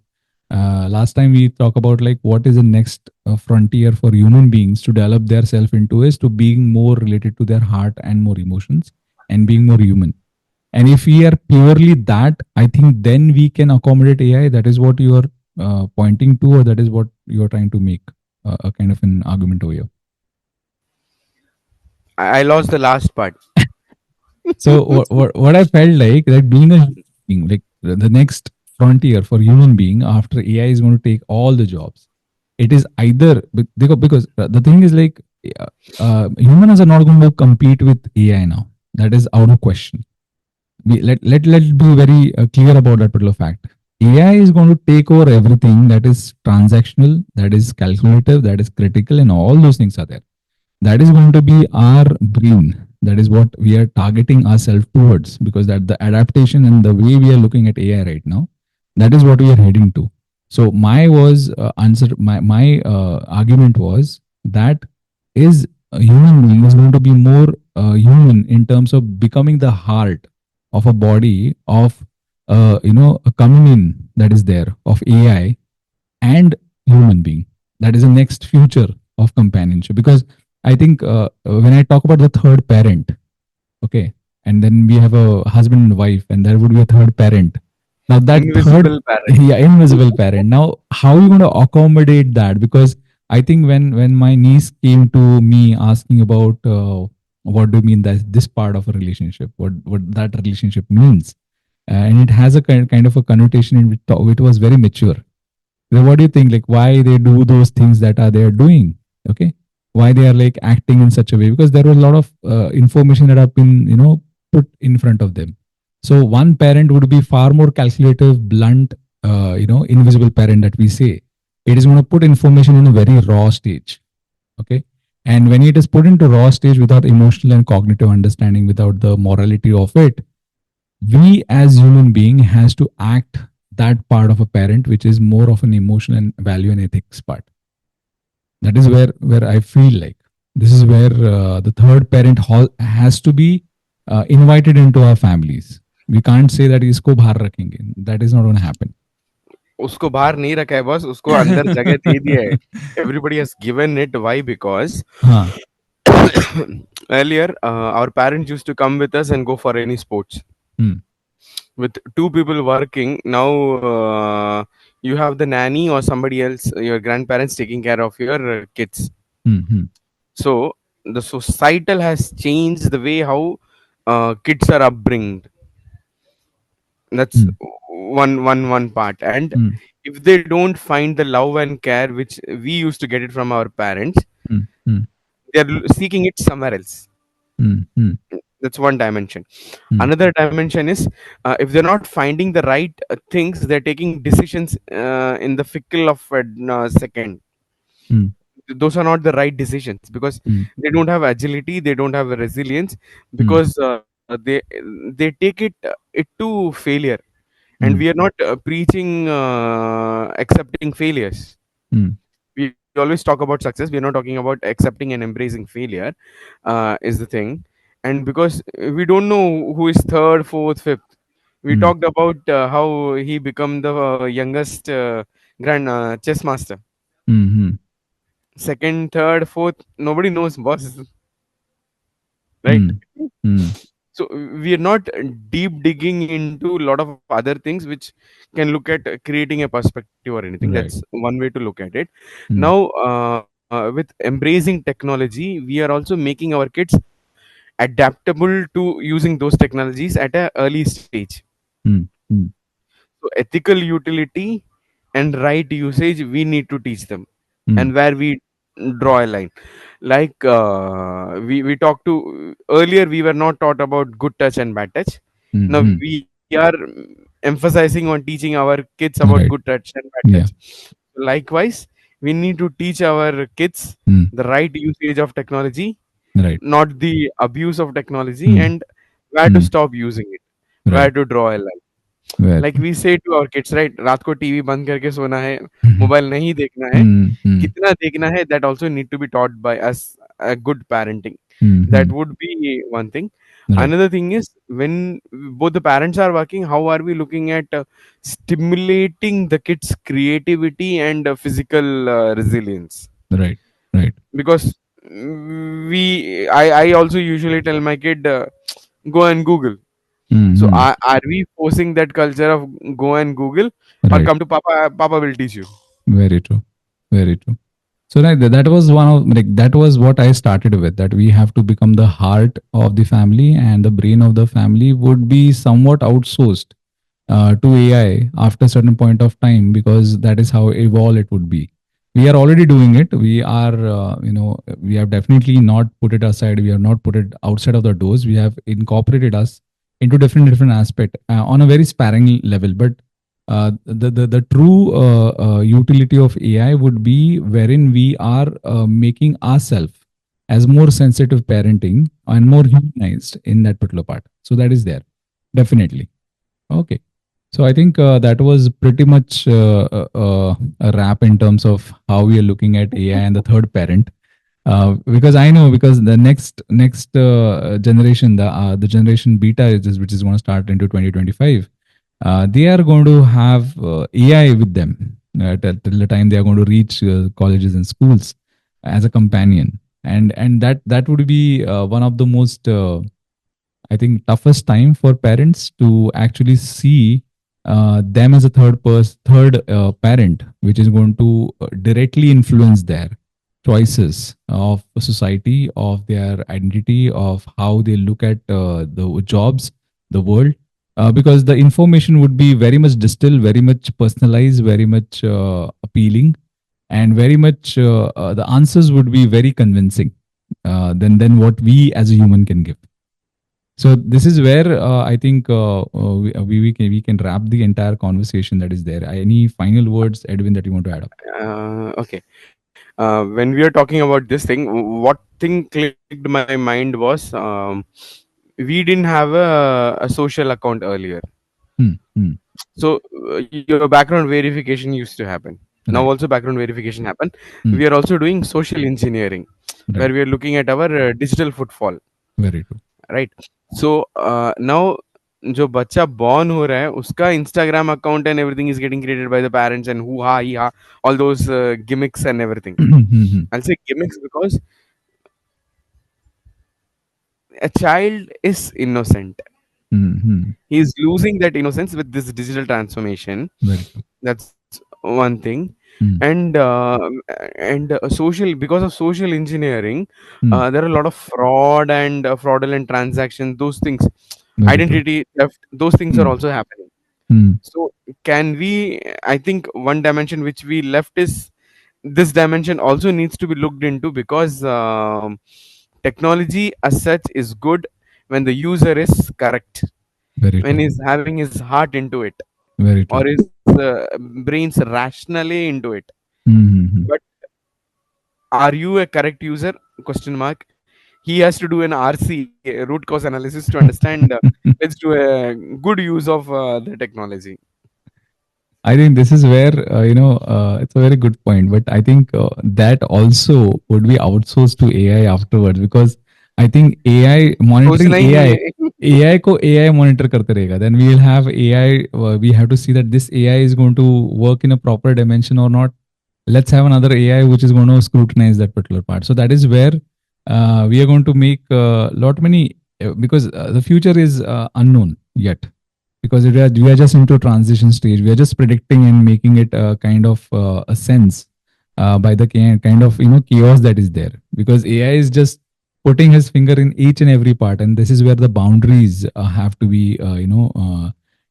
last time we talk about like what is the next frontier for human beings to develop their self into is to being more related to their heart and more emotions and being more human. And if we are purely that, I think then we can accommodate AI. That is what you are pointing to, or that is what you are trying to make a kind of an argument over here. I lost the last part. So what I felt like that being a being, like the next frontier for human being after AI is going to take all the jobs. It is either because the thing is like humans are not going to compete with AI now. That is out of question. Let be very clear about that particular fact. AI is going to take over everything that is transactional, that is calculative, that is critical, and all those things are there. That is going to be our brain. That is what we are targeting ourselves towards, because that the adaptation and the way we are looking at AI right now, that is what we are heading to. So my was answer my argument was that is a human being is going to be more human in terms of becoming the heart of a body of a communion that is there of AI and human being. That is the next future of companionship. Because I think when I talk about the third parent, okay, and then we have a husband and wife, and there would be a third parent. Now that third, Invisible parent. yeah, invisible parent. Now, how are you going to accommodate that? Because I think when my niece came to me asking about what do you mean that this part of a relationship, what that relationship means, and it has a kind of a connotation in which it was very mature. Then what do you think? Like why they do those things that are they are doing? Okay, why they are like acting in such a way? Because there was a lot of information that have been put in front of them. So one parent would be far more calculative, blunt, invisible parent that we say. It is going to put information in a very raw stage. Okay, and when it is put into raw stage without emotional and cognitive understanding, without the morality of it, we as human being has to act that part of a parent which is more of an emotional and value and ethics part. That is where I feel like this is where the third parent has to be invited into our families. We can't say that isko bahar rakhenge. That is not going to happen. उसको बाहर नहीं रखा है boss, उसको अंदर जगह दे दिया है. Everybody has given it. Why? Because हाँ. earlier our parents used to come with us and go for any sports. Hmm. With two people working now, you have the nanny or somebody else, your grandparents taking care of your kids. Hmm. Hmm. So the societal has changed the way how kids are upbringed. That's Hmm. one part. And Hmm. if they don't find the love and care which we used to get it from our parents, Hmm. Hmm. they are seeking it somewhere else. Hmm. Hmm. That's one dimension. Hmm. Another dimension is, if they're not finding the right things, they're taking decisions in the fickle of a second. Hmm. Those are not the right decisions, because Hmm. they don't have agility, they don't have a resilience, Hmm. because they take it to failure. And Hmm. we are not preaching accepting failures. Hmm. We always talk about success, we are not talking about accepting and embracing failure, is the thing. And because we don't know who is third, fourth, fifth. We mm, talked about how he become the youngest grand chess master. mm, Second, third, fourth, nobody knows, boss, right? mm, mm. So we are not deep digging into a lot of other things which can look at creating a perspective or anything. That's Right. one way to look at it. Mm, Now, with embracing technology, we are also making our kids adaptable to using those technologies at a early stage. mm, mm, So ethical utility and right usage, we need to teach them, mm, and where we draw a line. Like we talked to earlier, we were not taught about good touch and bad touch. mm, Now mm. we are emphasizing on teaching our kids about good Right. touch and bad touch. Yeah. Likewise, we need to teach our kids Mm, the right usage of technology, right. not the abuse of technology, Mm, and where to mm. stop using it, where Right. to draw a line. Very like true. We say to our kids, right, रात को TV बंद करके सोना है, Mhm. Mobile नहीं देखना है, Mm, mm, कितना देखना है, that also need to be taught by us, a good parenting. That mhm. would be one thing. Right. Another thing is, when both the parents are working, how are we looking at stimulating the kids creativity and physical resilience? Right. Right. Because I also usually tell my kid, go and Google. So Mhm. are we forcing that culture of go and Google, or Right. come to Papa? Papa will teach you. Very true. Very true. So like that was one of like that was what I started with, that we have to become the heart of the family, and the brain of the family would be somewhat outsourced to AI after a certain point of time, because that is how evolved it would be. We are already doing it. We are, we have definitely not put it aside. We have not put it outside of the doors. We have incorporated us into different aspect on a very sparing level. But the true utility of AI would be wherein we are making ourselves as more sensitive parenting and more humanized in that particular part. So that is there, definitely. Okay. So I think that was pretty much a wrap in terms of how we are looking at AI and the third parent. Because I know, because the next generation, the generation beta which is going to start into 2025, they are going to have AI with them till the time they are going to reach colleges and schools as a companion, and that would be one of the most I think toughest time for parents to actually see them as a third parent, which is going to directly influence their choices of society, of their identity, of how they look at the jobs, the world. Because the information would be very much distilled, very much personalized, very much appealing, and very much the answers would be very convincing than what we as a human can give. So this is where I think we can wrap the entire conversation that is there. Any final words, Edwin, that you want to add up? Okay. When we are talking about this thing, what thing clicked my mind was, we didn't have a social account earlier. Hmm, hmm. So your background verification used to happen. Now Right. also background verification happen. Hmm. We are also doing social engineering, where Right. we are looking at our digital footfall, Very true. Right. So now जो बच्चा born हो रहा है, उसका Instagram account and everything is getting created by the parents, and who हा ही हा, all those gimmicks and everything. Hmm, hmm, I'll say gimmicks because a child is innocent. hmm, hmm. He's losing that innocence with this digital transformation. Very true. That's one thing. Hmm, And social, because of social engineering, hmm. there are a lot of fraud and fraudulent transactions, those things, Very true. identity theft, those things are Hmm, also happening. hmm. So can we, I think one dimension which we left is, this dimension also needs to be looked into, because technology as such is good when the user is correct, Very when true. he's having his heart into it, Very or true. his brains rationally into it. Hmm, hmm, hmm. But are you a correct user, question mark? He has to do an RC, root cause analysis, to understand, let's do a good use of the technology. I think this is where it's a very good point. But I think that also would be outsourced to AI afterwards, because I think AI सोचना monitoring ही नहीं AI, है. AI को AI monitor करते रहेगा. Then we will have AI. We have to see that this AI is going to work in a proper dimension or not. Let's have another AI which is going to scrutinize that particular part. So that is where we are going to make lot many because the future is unknown yet, because we are just into a transition stage. We are just predicting and making it kind of a sense by the kind of chaos that is there, because AI is just putting his finger in each and every part, and this is where the boundaries have to be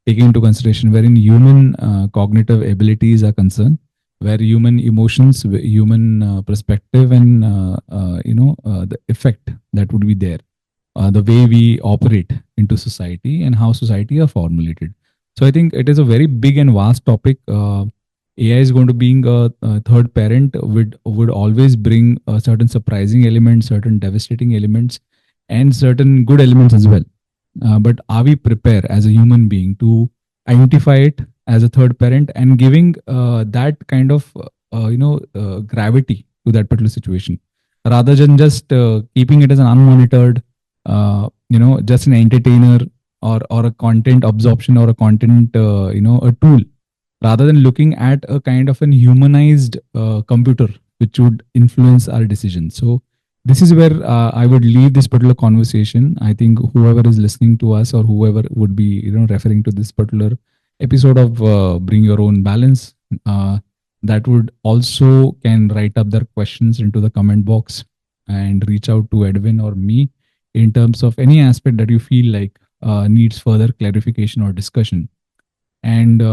taken into consideration, wherein human cognitive abilities are concerned, where human emotions, human perspective, and the effect that would be there, the way we operate into society and how society are formulated. So I think it is a very big and vast topic. AI is going to being a third parent would always bring certain surprising elements, certain devastating elements, and certain good elements as well. But are we prepared as a human being to identify it as a third parent and giving that kind of gravity to that particular situation, rather than just keeping it as an unmonitored, just an entertainer, or a content absorption, or a content, a tool, rather than looking at a kind of an humanized computer which would influence our decisions. So this is where I would leave this particular conversation. I think whoever is listening to us, or whoever would be referring to this particular episode of Bring Your Own Balance, that would also can write up their questions into the comment box and reach out to Edwin or me in terms of any aspect that you feel like needs further clarification or discussion. And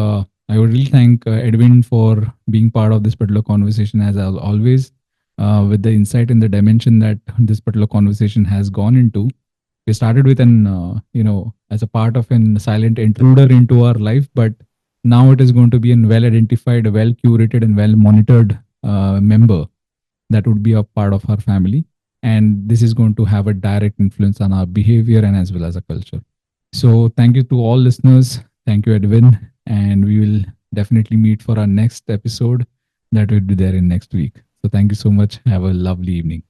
I would really thank Edwin for being part of this particular conversation, as always, with the insight and the dimension that this particular conversation has gone into. We started with an, as a part of an silent intruder into our life, but now it is going to be a well identified, well curated, and well monitored member that would be a part of our family. And this is going to have a direct influence on our behavior and as well as a culture. So, thank you to all listeners. Thank you, Edwin. And we will definitely meet for our next episode that will be there in next week. So, thank you so much. Have a lovely evening.